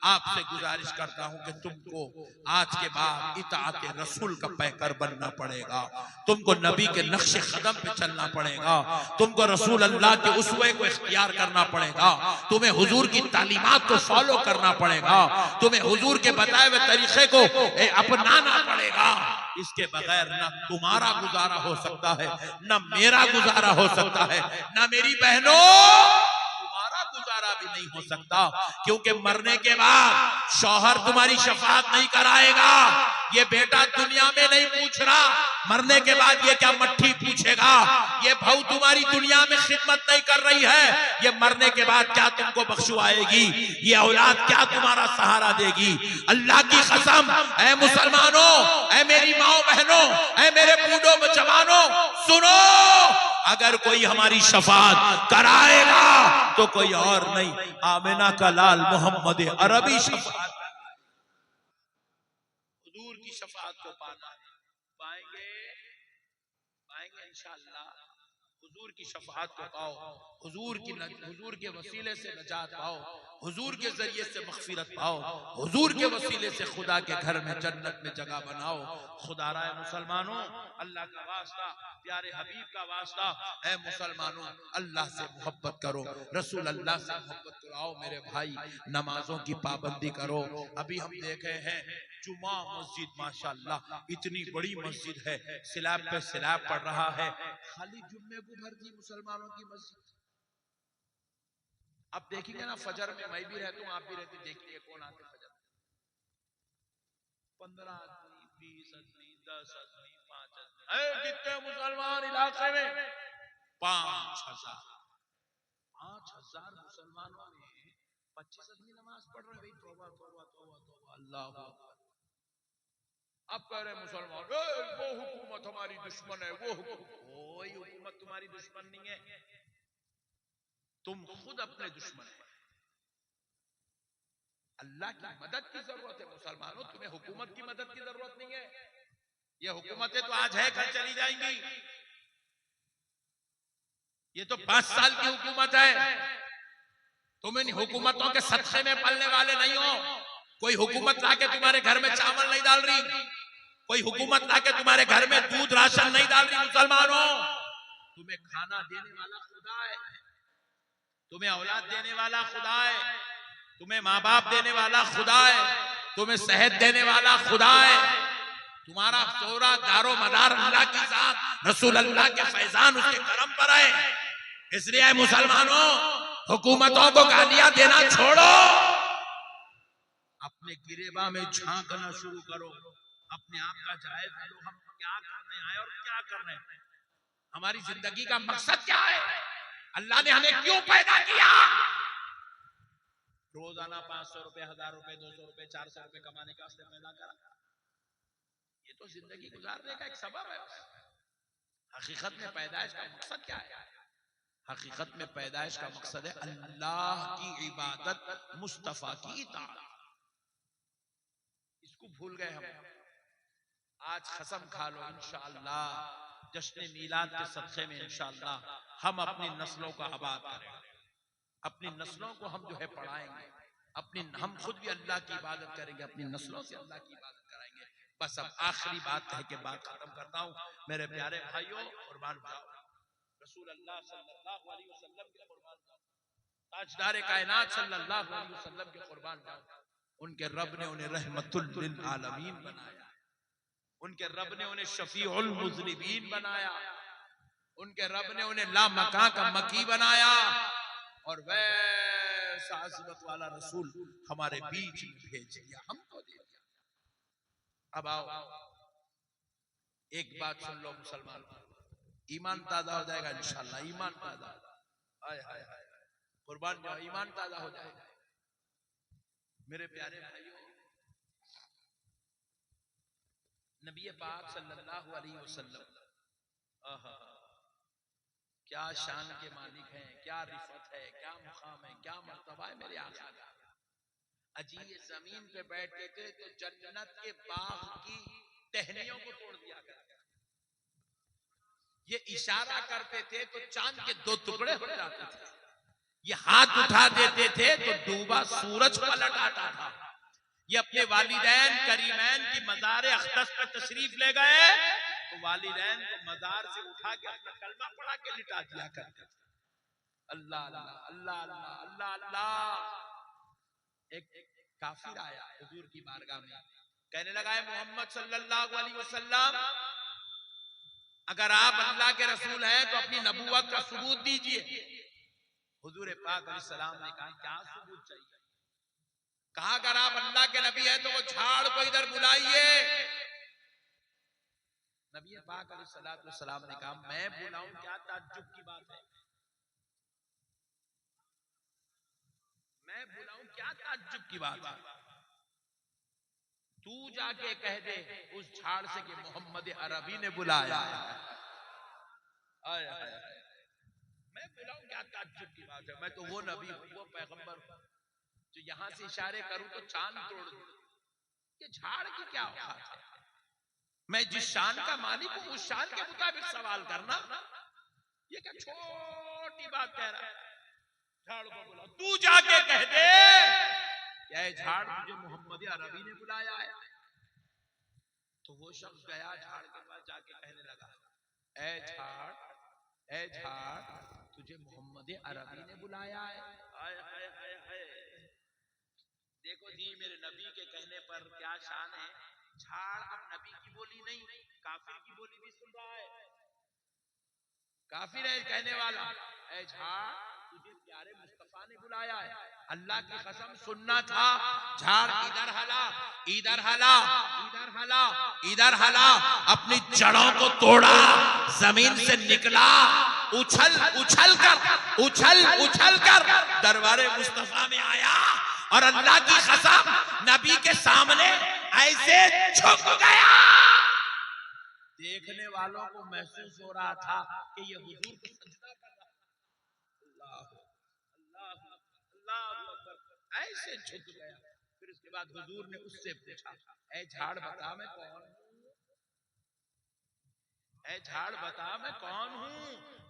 आपसे गुजारिश करता हूं कि तुमको आज के बाद इताअत रसूल का पैकर बनना पड़ेगा, तुमको नबी के नक्शे कदम पे चलना पड़ेगा, तुमको रसूल अल्लाह के उसवे को इख्तियार करना पड़ेगा, तुम्हें हुजूर की तालीमात को फॉलो करना पड़ेगा, तुम्हें हुजूर के बताए हुए तरीके को अपनाना पड़ेगा। इसके बगैर ना तुम्हारा गुजारा हो सकता है, ना मेरा गुजारा हो सकता है, ना मेरी बहनों गुजारा भी नहीं हो सकता, क्योंकि मरने के बाद शौहर तुम्हारी शफाअत नहीं कराएगा। ये बेटा दुनिया में नहीं पूछ रहा, मरने के बाद ये क्या मट्ठी पूछेगा। ये बहू तुम्हारी दुनिया में खिदमत नहीं कर रही है, ये मरने के बाद क्या तुमको बख्शुआएगी, ये औलाद क्या तुम्हारा सहारा देगी। अल्लाह की कसम, ऐ मुसलमानों, ऐ मेरी माओ बहनों, ऐ मेरे बूढ़ों जवानों, सुनो, अगर कोई हमारी शफाअत कराएगा तो कोई और नहीं, आमिना का लाल मोहम्मद अरबी शफाअत, हुजूर की शफाअत को पाना है। पाएंगे पाएंगे इंशाअल्लाह, हुजूर की शफाअत को पाओ, हुजूर के वसीले से नजात पाओ, हुजूर के जरिए से मग़फ़िरत पाओ, हुजूर के वसीले से खुदा के घर में जन्नत में जगह बनाओ। खुदा राय मुसलमानों, अल्लाह का वास्ता, प्यारे हबीब का वास्ता, ऐ मुसलमानों अल्लाह से मोहब्बत करो, रसूल अल्लाह से मोहब्बत कराओ। मेरे भाई नमाजों की पाबंदी करो। अभी हम देखे हैं जुमा मस्जिद माशाअल्लाह इतनी बड़ी मस्जिद है, स्लैब पे स्लैब पड़ रहा है, खाली जुम्मे को भर दी मुसलमानों की मस्जिद। अब देखेंगे ना फजर में, मैं भी रहता हूँ, आप भी रहते, देखिए कौन आते फजर, 15 आदमी, 20 आदमी, 10 आदमी, 5 आदमी, कितने मुसलमान इलाके में, 5,000 मुसलमानों में 25 आदमी नमाज पढ़ रहे। भाई तौबा तौबा तौबा तौबा, अल्लाह अकबर। अब कह रहे मुसलमान, वो हुकूमत हमारी दुश्मन है, वो कोई हुकूमत तुम्हारी दुश्मन नहीं है, तुम खुद अपने दुश्मन है। अल्लाह की मदद की जरूरत है मुसलमानों, तुम्हें हुकूमत की मदद की जरूरत नहीं है। ये हुकूमतें तो आज है कल चली जाएंगी, ये तो 5 साल की हुकूमत है। तुम इन हुकूमतों के सदक़े में पलने वाले नहीं हो। कोई हुकूमत लाके तुम्हारे घर में चावल नहीं डाल रही, कोई हुकूमत लाके तुम्हारे घर में दूध राशन नहीं डाल रही मुसलमानों। तुम्हें खाना देने वाला खुदा है, तुम्हें औलाद देने वाला खुदा है, तुम्हें माँ बाप देने वाला खुदा है, तुम्हें सेहत देने वाला खुदा है। तुम्हारा सोरा दारो मदार अल्लाह की साथ, रसूल अल्लाह के फैजान उसके करम पर है। इसलिए मुसलमानों, हुकूमतों को गालियां देना छोड़ो, अपने गिरेबा में झांकना शुरू करो, अपने आप का जायजा लो, हम क्या करने आए और क्या करने हैं, हमारी जिंदगी का मकसद क्या है, अल्लाह ने हमें क्यों पैदा किया। रोजाना 500 रुपए, 1000 रुपए, 200 रुपए, 400 रुपए कमाने का उसने पैदा करा, ये तो जिंदगी गुजारने का एक सबब है। हकीकत में पैदाइश का मकसद क्या है? हकीकत में पैदाइश का मकसद है अल्लाह की इबादत, मुस्तफा की इताअत। इसको भूल गए हम। आज कसम खा लो, इंशाअल्लाह जश्न मीलाद के सदक़े में इंशाअल्लाह हम अपनी नस्लों का आबाद करेंगे, अपनी नस्लों को हम जो है पढ़ाएंगे, हम खुद भी अल्लाह की इबादत करेंगे, अपनी नस्लों से अल्लाह की इबादत कराएंगे। बस अब आखिरी बात कह के बात खत्म करता हूँ। मेरे प्यारे भाइयों, कुर्बान जाओ रसूल अल्लाह सल्लल्लाहु अलैहि वसल्लम के कुर्बान जाओ, ताजदार कायनात सल्लल्लाहु अलैहि वसल्लम के कुर्बान जाओ। उनके रब ने उन्हें रहमतुल लिल आलमीन बनाया, उनके रब ने उन्हें शफीउल मुज़निबीन बनाया, उनके रब ने उन्हें ला मकां का मकी बनाया, और वैसा अज़मत वाला रसूल हमारे बीच में भेज दिया, हमको दे दिया। अब आओ एक बात सुन लो मुसलमान, ईमान ताजा हो जाएगा इंशाअल्लाह, ईमान ताजा, हाय हाय हाय, कुर्बान जाओ, ईमान ताजा हो जाएगा। मेरे प्यारे भाइयों, नबी पाक सल्लल्लाहु अलैहि वसल्लम क्या शान के मालिक हैं, क्या रिफत है, क्या मुकाम है, क्या मर्तबा है मेरे आका का। अजी ये जमीन पे बैठते थे तो जन्नत के बाग की टहनियों को तोड़ दिया करते, ये इशारा करते थे तो चांद के 2 टुकड़े हो जाते थे, ये हाथ उठा देते थे तो डूबा सूरज पलट आता था। ये अपने वालिदैन करीमैन की मज़ार अक़दस पर तशरीफ ले गए तो वालिदैन को मज़ार से उठा के अपना कलमा पढ़ा के लिटा दिया करते थे। अल्लाह अल्लाह अल्लाह अल्लाह अल्लाह अल्लाह। एक काफिर आया हुजूर की बारगाह में, कहने लगा है मोहम्मद सल्लल्लाहु अलैहि वसल्लम, अगर आप अल्लाह के रसूल हैं तो अपनी नबूवत का सबूत दीजिए। हुजूर पाक अलैहिस्सलाम ने कहा क्या सबूत चाहिए? कहा अगर आप अल्लाह के नबी हैं तो वो झाड़ को इधर बुलाइए। नबी पाक अलैहिस्सलाम ने कहा मैं बुलाऊं, क्या ताज्जुब की बात है, मैं बुलाऊं, क्या ताज्जुब की बात है। तू जाके कह दे उस झाड़ से कि मोहम्मद अरबी ने बुलाया। आय आय आय, मैं बुलाऊं, क्या ताज्जुब की बात है। मैं तो वो नबी हूं, वो पैगंबर हूं जो यहां से इशारे करूं तो चांद तोड़ दूं। ये झाड़ की क्या औकात है? मैं जिस शान का मालिक हूं उस शान के मुताबिक सवाल करना, ये क्या छोटी बात कह रहा है। झाड़ को बुला, तू जाके कह दे क्या झाड़ मुझे मोहम्मद अरबी ने बुलाया है। तो वो शख्स गया झाड़ के पास, जाके कहने लगा ए झाड़, ए झाड़, तुझे मोहम्मद अरबी ने बुलाया है। हाय हाय हाय हाय, देखो जी मेरे नबी के कहने पर क्या शान है। झाड़ अब नबी की बोली नहीं, काफिर की बोली भी सुन रहा है। काफिर है कहने वाला, ए झाड़ तुझे प्यारे मुस्तफा ने बुलाया है। अल्लाह की कसम सुनना था। झाड़ इधर हला, इधर हला, इधर हला, इधर हला, अपनी जड़ों को तोड़ा, जमीन से निकला, उछल उछल कर दरबारे मुस्तफा में आया और अल्लाह की कसम नबी के सामने ऐसे झुक गया। देखने वालों को महसूस हो रहा था कि ये हुजूर को सजदा कर रहा है। अल्लाह अल्लाह अल्लाह अकबर, ऐसे झुक गया। फिर उसके बाद हुजूर ने उससे पूछा ए झाड़ बता मैं कौन हूं, ए झाड़ बता मैं कौन हूं।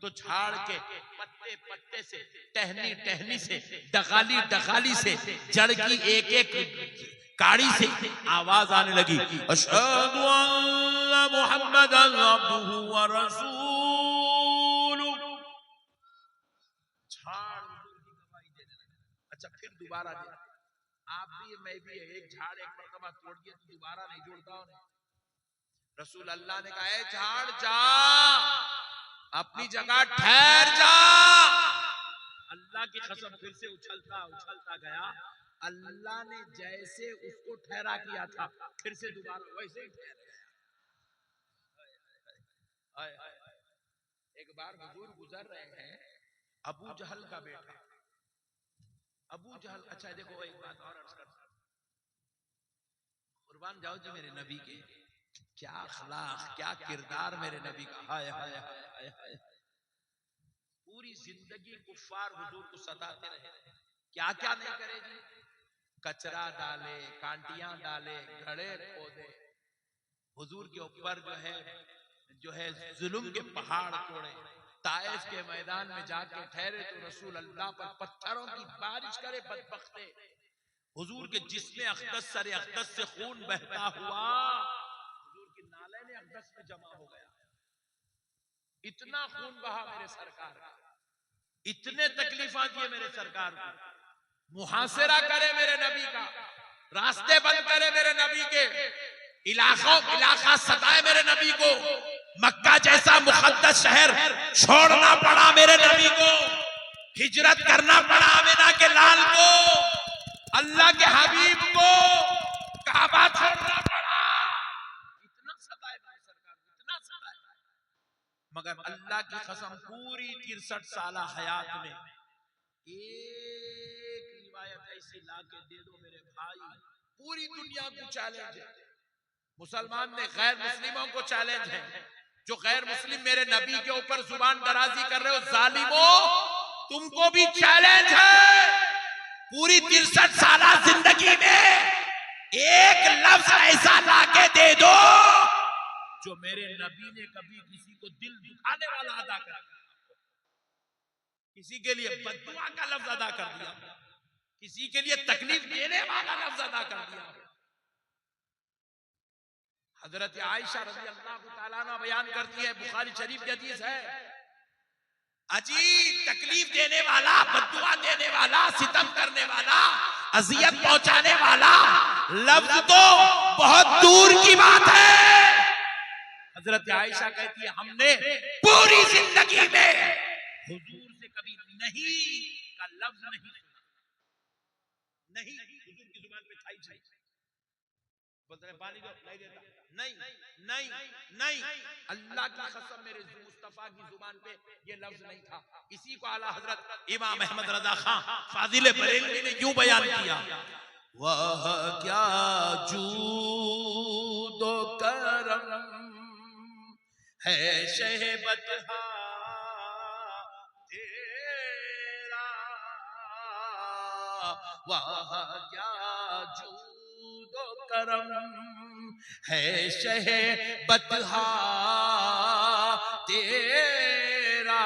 तो झाड़ के पत्ते पत्ते से, टहनी टहनी से, डगाली डगाली से, जड़ की एक एक काड़ी से आवाज आने लगी, अशहदु अन्ना मुहम्मदन अब्दुहु व रसूलुहु। झाड़ गवाही देने लगा। अच्छा फिर दोबारा दे, आप भी मैं भी एक झाड़ एक मरतबा तोड़ दिया तो दोबारा नहीं जोड़ता हूं। रसूल अल्लाह ने कहा, झाड़ जा, अपनी जगह ठहर जा। अल्लाह की कसम फिर से उछलता उछलता गया। अल्लाह ने जैसे उसको ठहरा किया था फिर से दोबारा वैसे ही ठहर गया। एक बार हुजूर गुजर रहे हैं, अबू जहल का बेटा अबू जहल। अच्छा देखो एक बात और अर्ज करता हूं, कुर्बान जाओ जी मेरे नबी के, क्या अखलाक, क्या किरदार मेरे नबी का। हाय हाय हाय हाय। पूरी जिंदगी कुफ्फार हुजूर को सताते रहे, क्या क्या नहीं करे जी। कचरा डाले, कांटियां डाले, घड़े खोदे, हुजूर के ऊपर जो है जुल्म के पहाड़ तोड़े। ताइफ के मैदान में जाके ठहरे तो रसूल अल्लाह पर पत्थरों की बारिश करे बदबख्ते। हुजूर के जिस्म अक़दस सरे अक़दस से खून बहता हुआ हुजूर की नाले ने अक़दस में जमा हो गया। इतना खून बहा मेरे सरकार का, इतने तकलीफा दिए मेरे सरकार को। मुहासिरा करे मेरे नबी का, रास्ते बंद करे मेरे नबी के, इलाका सताए मेरे नबी को। मक्का जैसा मुक़द्दस शहर छोड़ना पड़ा मेरे नबी को, हिजरत करना पड़ा आमिना के लाल को, अल्लाह के हबीब को काबा छोड़ना पड़ा। इतना सताए मेरे सरकार, इतना सताए। मगर अल्लाह की कसम पूरी 63 साल हयात में एक रिवायत ऐसी लाके दे दो मेरे भाई, पूरी दुनिया को चैलेंज है। मुसलमान ने गैर मुस्लिमों को चैलेंज है, जो गैर मुस्लिम मेरे नबी के ऊपर जुबान दराजी कर रहे हो जालिमों, तुमको भी चैलेंज है। पूरी 63 साल जिंदगी में एक लफ्ज ऐसा लाके दे दो जो मेरे नबी ने कभी किसी को दिल दुखाने वाला अदा कर दिया, किसी के लिए बद्दुआ का लफ्ज अदा कर दिया, किसी के लिए तकलीफ देने वाला लफ्ज अदा कर दिया। हजरत आयशा रज़ी अल्लाह तआला अन्हा बयान करती है, बुखारी शरीफ की हदीस है, अजीब तकलीफ देने वाला, बद्दुआ देने वाला, सितम करने वाला, अजियत पहुंचाने वाला लफ्ज तो बहुत दूर की बात है। हजरत आयशा कहती है, हमने पूरी जिंदगी में हुजूर से कभी नहीं का लफ्ज नहीं सुना। नहीं हुजूर की जुबान पे था ही नहीं। बोलते हैं पानी दो, नहीं देता, नहीं नहीं नहीं। अल्लाह की कसम मेरे मुस्तफा की जुबान पे ये लफ्ज नहीं था। इसी को आला हजरत इमाम अहमद रजा खां फाजिल बरेलवी ने यूं बयान किया, वाह क्या जूदो करम है शहबत तेरा, वाह क्या जूदो करम है शहबत तेरा,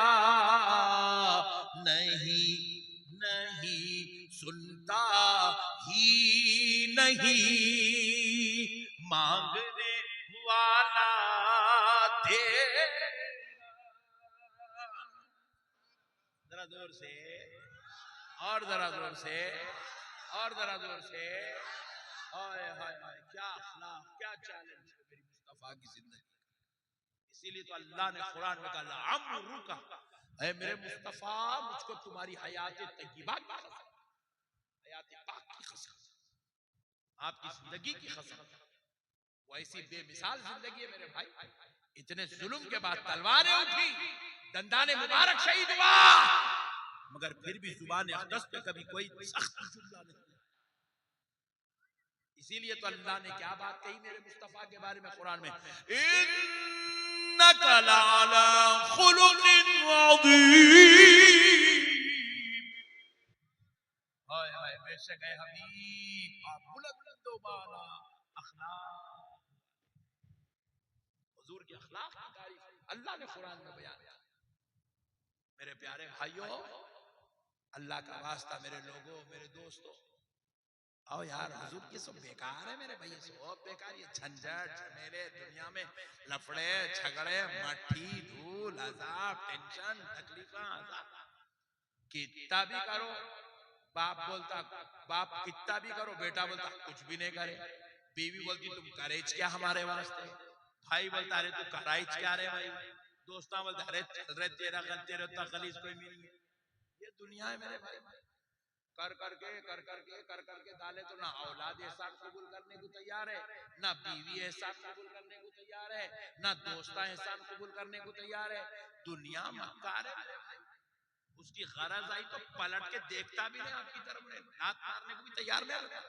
नहीं नहीं सुनता ही नहीं मांगने वाला तेरा। जरा जोर से और जरा जोर से और जरा जोर से। हाय हाय हाय, क्या अखलाक, क्या चैलेंज है मेरी मुस्तफा की जिंदगी। इसीलिए तो अल्लाह ने कुरान में कहा, अमरुका, ऐ मेरे मुस्तफा मुझको तुम्हारी हयात तय्यबा की कसम, हयात पाक की कसम, आपकी जिंदगी की कसम। वो ऐसी बेमिसाल जिंदगी है मेरे भाई। इतने जुल्म के बाद तलवारें उठी, दंदाने मुबारक शहीद हुआ, मगर फिर भी जुबान अक़दस पे कभी कोई सख्त जुमला नहीं। इसीलिए तो अल्लाह ने क्या बात कही मेरे मुस्तफा के बारे में कुरान में, इन्नका लअला खुलुक़िन अज़ीम। हाय हाय, बेशक है हबीब आप बुलंद व बाला अखलाक, हुजूर के अखलाक की तारीफ अल्लाह ने कुरान में बयान किया। प्यारे भाइयों, अल्लाह का वास्ता, मेरे लोगों, मेरे दोस्तों, आओ यार, हुजूर ये सब बेकार है मेरे भाई, सब बेकार। ये झंझट झमेले दुनिया में, लफड़े झगड़े, मट्ठी धूल, अजाब, टेंशन, तकलीफा, कितना भी करो, बाप बोलता, बाप कितना भी करो, बेटा बोलता कुछ भी नहीं करे, बीवी बोलती तुम करेज क्या हमारे वास्ते, भाई बोलता अरे तू कराइज क्या रे भाई, दोस्ता बोलता अरे चल रे तेरा गलीज कोई भी नहीं है। ये दुनिया है मेरे भाई। कर करके डाले तो ना औलाद एहसान कबूल करने को तैयार है, ना बीवी एहसान कबूल करने को तैयार है, ना दोस्ता एहसान कबूल करने को तैयार है। दुनिया मक्कार है मेरे भाई। उसकी गरज आई तो पलट के देखता भी नहीं आपकी तरफ, लात मारने को भी तैयार नहीं होता।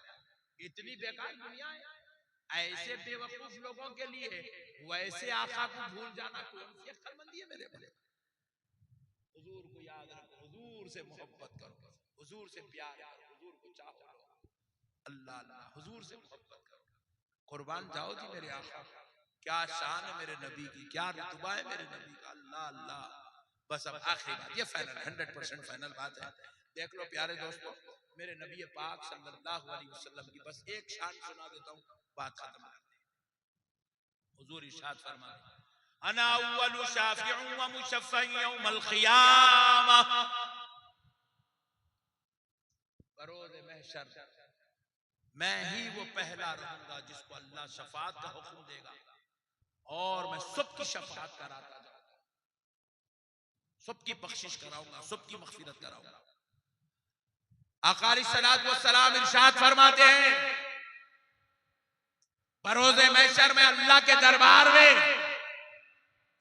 इतनी बेकार दुनिया है। ऐसे बेवकूफ लोगों के लिए वैसे आका को भूल जाना कौन सी अक्लमंदी है मेरे भाई। हुजूर को याद रखो, हुजूर से मोहब्बत करो, हुजूर से प्यार करो, हुजूर को चाहो, अल्लाह अल्लाह, हुजूर से मोहब्बत करो। कुर्बान जाओ जी मेरे आका, क्या शान है मेरे नबी की, क्या रुतबा है मेरे नबी का, अल्लाह अल्लाह। बस अब आखिरी बात, ये फाइनल 100% फाइनल बात है। देख लो प्यारे दोस्तों, मेरे नबी पाक सल्लल्लाहु अलैहि वसल्लम की बस एक शान सुना देता हूँ, बात खत्म कर दी। हुजूर इरशाद फरमाते, अना अव्वलु शाफिउन व मुशफ़्फ़अन यौमल क़ियामह, बरोज़ महशर मैं ही वो पहला रहूंगा जिसको अल्लाह शफाअत का हुक्म देगा, और मैं सबकी शफाअत कराता जाऊंगा, सबकी बख्शिश कराऊंगा, सबकी मग़फ़िरत कराऊंगा। आका अलैहिस्सलातु वस्सलाम इरशाद फरमाते हैं, बरोज़े महशर में अल्लाह के दरबार में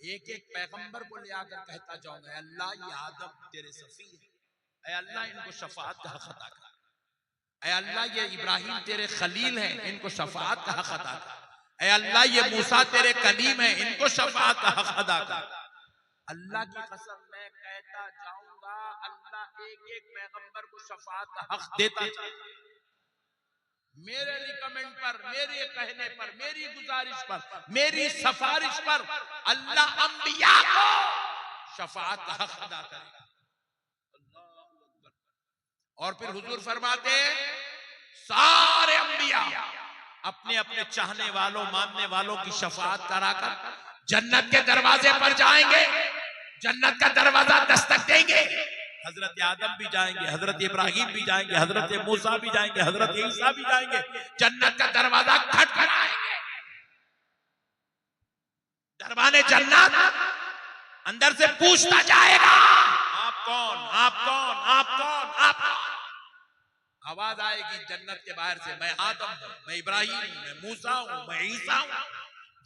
एक एक पैगंबर को ले आकर कहता जाऊंगा, अल्लाह ये आदम तेरे सफी है, ऐ अल्लाह इनको शफाअत का हक अता कर, ऐ अल्लाह ये इब्राहिम तेरे खलील हैं, इनको शफाअत का हक अता कर, ऐ अल्लाह ये मूसा तेरे कलीम हैं, इनको शफाअत का हक अदा कर। अल्लाह की कसम मैं कहता जाऊंगा, अल्लाह एक एक पैगंबर को शफाअत का हक देता जाएगा। मेरे रिकमेंड पर, मेरे कहने पर, मेरी गुजारिश पर, मेरी सिफारिश पर अल्लाह अंबिया को शफाअत का हक अदा करेगा। और फिर हुजूर फरमाते सारे अंबिया अपने अपने चाहने वालों, मानने वालों की शफाअत कराकर जन्नत के दरवाजे पर जाएंगे, जन्नत का दरवाजा दस्तक देंगे। हजरत आदम भी जाएंगे, हजरत इब्राहिम भी जाएंगे, हजरत मूसा भी जाएंगे, हजरत ईसा भी जाएंगे, जन्नत का दरवाजा खटखटाएंगे। दरबाने जन्नत अंदर से पूछता जाएगा, आप कौन, आप कौन, आप कौन, आप कौन। आवाज आएगी जन्नत के बाहर से, मैं आदम हूं, मैं इब्राहिम हूं, मैं मूसा हूं, मैं ईसा हूं।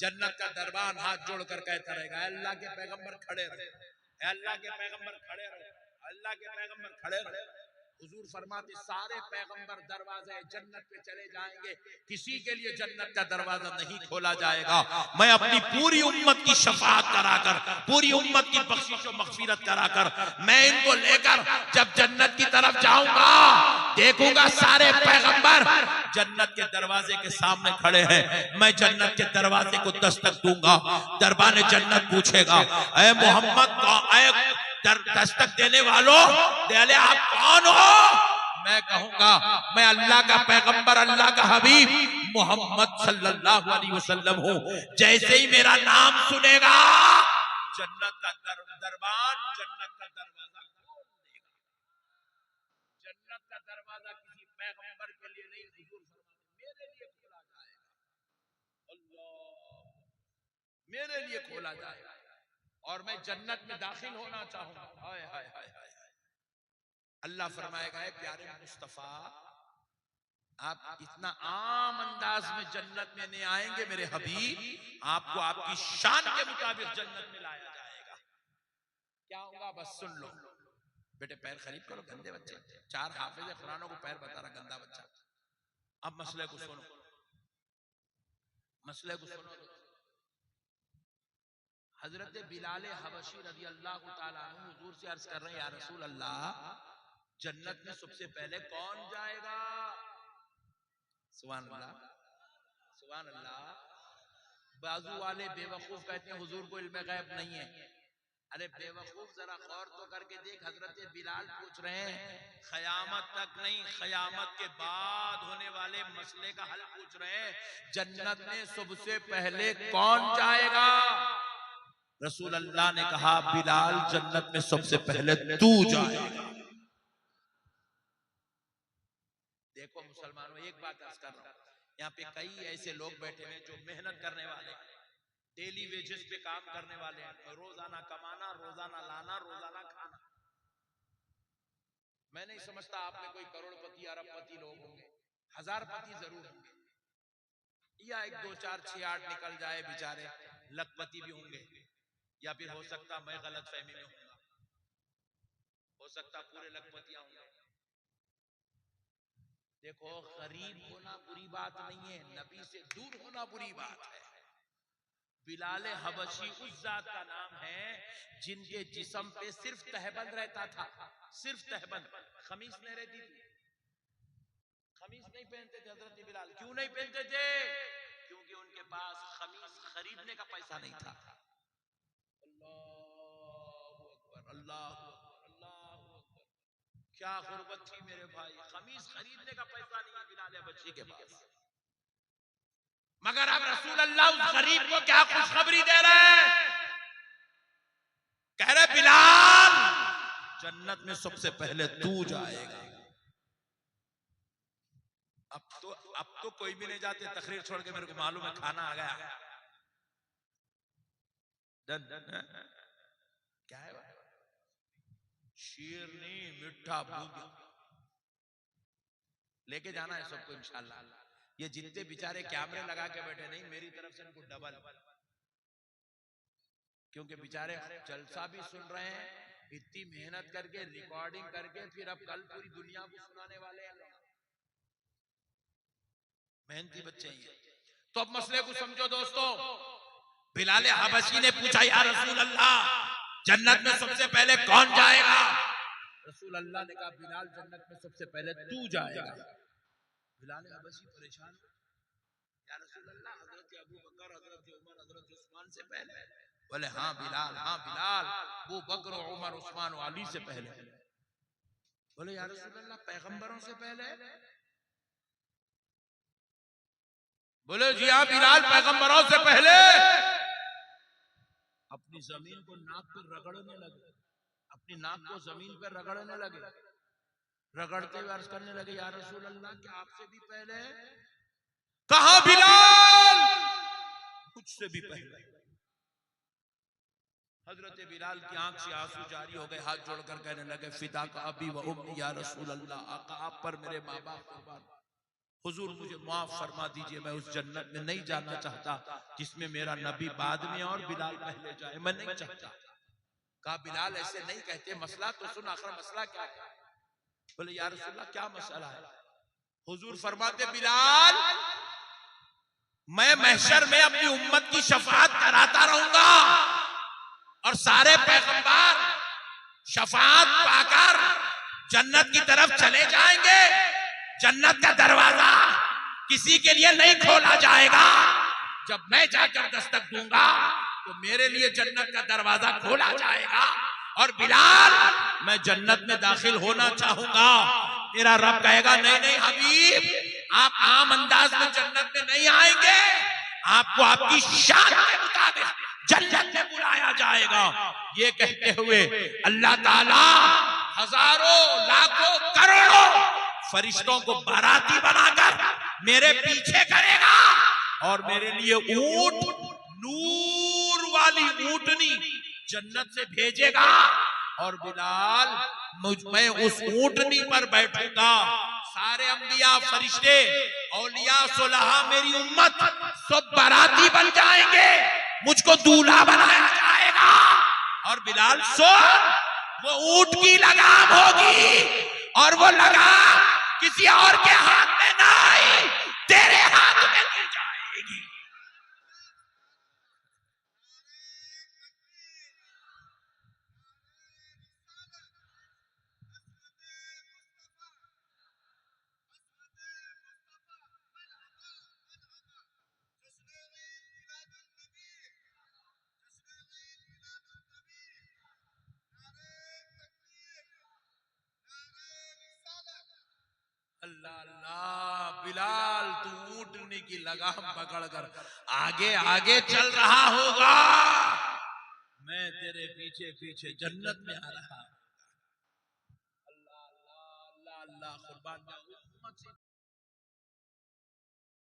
जन्नत का दरबान हाथ जोड़कर कहता रहेगा, अल्लाह के पैगंबर खड़े रहे, अल्लाह के पैगंबर खड़े रहे, अल्लाह के पैगंबर खड़े रहे। हुजूर फरमाते सारे पैगंबर दरवाजे जन्नत पे चले जाएंगे, किसी के लिए जन्नत का दरवाजा नहीं खोला जाएगा। मैं अपनी पूरी उम्मत की शफाअत कराकर, पूरी उम्मत की बख्शिश और मग़फ़िरत कराकर मैं इनको लेकर जब जन्नत की तरफ जाऊंगा, देखूंगा सारे पैगंबर जन्नत के दरवाजे के सामने खड़े हैं। मैं जन्नत के दरवाजे को दस्तक दूंगा, दरबान जन्नत पूछेगा, ऐ मोहम्मद दस्तक देने वालों, दे आप कौन हो? मैं कहूंगा मैं अल्लाह का पैगंबर, अल्लाह का हबीब मोहम्मद सल्लल्लाहु अलैहि वसल्लम हूं। जैसे ही मेरा नाम सुनेगा, जन्नत का दरबार, जन्नत का दरवाजा खोल देगा। जन्नत का दरवाजा किसी पैगंबर के लिए नहीं, हुजूर फरमाते मेरे लिए खोला जाएगा। अल्लाह, मेरे लिए खोला जाएगा और मैं जन्नत में दाखिल होना चाहूंगा। हाय हाय हाय हाय। अल्लाह फरमाएगा, प्यारे मुस्तफा आप इतना आम अंदाज में जन्नत में नहीं आएंगे मेरे हबीब, आपको आपकी शान के मुताबिक जन्नत में लाया जाएगा। क्या होगा बस सुन लो। बेटे पैर खरीद करो, गंदे बच्चे, 4 हाफिज़ कुरानों को पैर बता रहा गंदा बच्चा। अब मसले को सुनो, मसले को सुनो। हजरत बिलाल हबशी रज़ी अल्लाह तआला अन्हु हुजूर से अर्ज कर रहे हैं, या रसूल अल्लाह जन्नत में सबसे पहले कौन जाएगा? सुभान अल्लाह, सुभान अल्लाह। बाजू वाले बेवकूफ कहते हैं हुजूर को इल्म गैब नहीं है। अरे बेवकूफ, जरा गौर तो करके देख, हजरत बिलाल पूछ रहे हैं, क़यामत तक नहीं, क़यामत के बाद होने वाले मसले का हल पूछ रहे हैं। जन्नत में सबसे पहले कौन जाएगा? रसूल अल्लाह ने कहा, बिलाल जन्नत में सबसे पहले तू जाएगा। देखो मुसलमानों, एक बात अर्ज कर रहा हूं, यहाँ पे कई ऐसे लोग बैठे हैं जो मेहनत करने वाले, डेली वेजेस पे काम करने वाले हैं, रोजाना कमाना, रोजाना लाना, रोजाना खाना। मैं नहीं समझता आप में कोई करोड़पति अरबपति लोग होंगे, हजारपति जरूर होंगे, या एक दो चार छह आठ निकल जाए बेचारे, लखपति भी होंगे, या फिर हो सकता मैं गलत फहमी में हूँ, हो सकता पूरे लखपतियां होंगे। देखो, गरीब होना बुरी बात नहीं है, नबी से दूर होना बुरी बात है। बिलाल हबशी उस जात का नाम है जिनके जिस्म पे सिर्फ तहबंद रहता था, सिर्फ तहबंद, खमीस नहीं रहती थी। खमीस नहीं पहनते थे हजरत बिलाल। क्यों नहीं पहनते थे? क्योंकि उनके पास खमीस खरीदने का पैसा नहीं था। अल्लाहु अकबर, अल्लाहु अकबर, अल्लाहु अकबर। क्या गुर्बत थी मेरे भाई, खमीस खरीदने का पैसा नहीं है बिलाल हबशी के पास। मगर अब रसूल अल्लाह उस गरीब को क्या खुशखबरी दे रहे हैं? कह रहे बिलाल जन्नत में सबसे पहले तू जाएगा। अब तो कोई भी नहीं जाते, तकरीर छोड़ के मेरे को मालूम है खाना आ गया। डन डन क्या है भाई? शीरनी मीठा भूख लेके जाना है सबको इंशाल्लाह। ये जितने बेचारे कैमरे लगा के बैठे, नहीं मेरी तरफ से इनको डबल, क्योंकि बेचारे जलसा भी सुन रहे हैं, इतनी मेहनत करके रिकॉर्डिंग करके, फिर अब कल पूरी दुनिया को सुनाने वाले हैं। मेहनती बच्चे हैं। तो अब मसले को समझो दोस्तों। बिलाल हबशी ने पूछा, या रसूल अल्लाह जन्नत में सबसे पहले कौन जाएगा? रसूल अल्लाह ने कहा, बिलाल जन्नत में सबसे पहले तू जाएगा। बिलाल हबशी परेशान, या रसूल अल्लाह हजरत अबू बकर, हजरत उमर, हजरत उस्मान से पहले? बोले हाँ बिलाल, हाँ बिलाल, वो बकर, उमर, उस्मान, अली से पहले। बोले या रसूल अल्लाह पैगंबरों से पहले? बोले जी हाँ बिलाल पैगंबरों से पहले। अपनी जमीन को नाक पर रगड़ने लगे, अपनी नाक को जमीन पर रगड़ने लगे, रगड़ते हुए अर्ज करने लगे, या रसूल अल्लाह क्या आपसे भी पहले? कहा बिलाल मुझसे भी पहले। हजरत बिलाल की आंख से आंसू जारी हो गए, हाथ जोड़कर कहने लगे, फिदा का अबी व उम्मी या रसूल अल्लाह, आका आप पर मेरे माँ बाप कुर्बान, हुजूर मुझे माफ फरमा दीजिए, मैं उस जन्नत में नहीं जाना चाहता जिसमें मेरा नबी बाद में और बिलाल पहले जाए, मैं नहीं चाहता। कहा बिलाल ऐसे नहीं कहते, मसला तो सुन, आखिर मसला क्या है? बोले या रसूल अल्लाह क्या मसला है? हुजूर फरमाते, बिलाल मैं महशर में अपनी उम्मत की शफाअत कराता रहूंगा और सारे पैगंबर शफाअत पाकर जन्नत की तरफ चले जाएंगे। जन्नत का दरवाजा किसी के लिए नहीं खोला जाएगा। जब मैं जाकर दस्तक दूंगा तो मेरे लिए जन्नत का दरवाजा खोला जाएगा। और बिलाल मैं जन्नत में दाखिल होना चाहूंगा। मेरा रब कहेगा, नहीं नहीं हबीब, आप आम अंदाज में जन्नत में नहीं आएंगे, आपको आपकी शान के मुताबिक जन्नत में बुलाया जाएगा। ये कहते हुए अल्लाह ताला हजारों, लाखों, करोड़ों फरिश्तों को बाराती बनाकर मेरे पीछे करेगा और मेरे लिए ऊंट, नूर वाली ऊंटनी जन्नत से भेजेगा। और बिलाल मैं उस ऊंटनी पर बैठूंगा। सारे अंबिया, फरिश्ते, औलिया, सुलहा, मेरी उम्मत सब बाराती बन जाएंगे, मुझको दूल्हा बनाया जाएगा। और बिलाल सुन, वो ऊंट की लगाम होगी और वो लगाम किसी और के हाथ में नहीं, तेरे हाथ में दी जाएगी। अल्लाह अल्लाह, बिलाल तू ऊँटने की लगाम पकड़कर आगे आगे चल रहा होगा, मैं तेरे पीछे पीछे जन्नत में आ रहा। अल्लाह अल्लाह अल्लाह अल्लाह, कुर्बान जाऊं उम्मत से।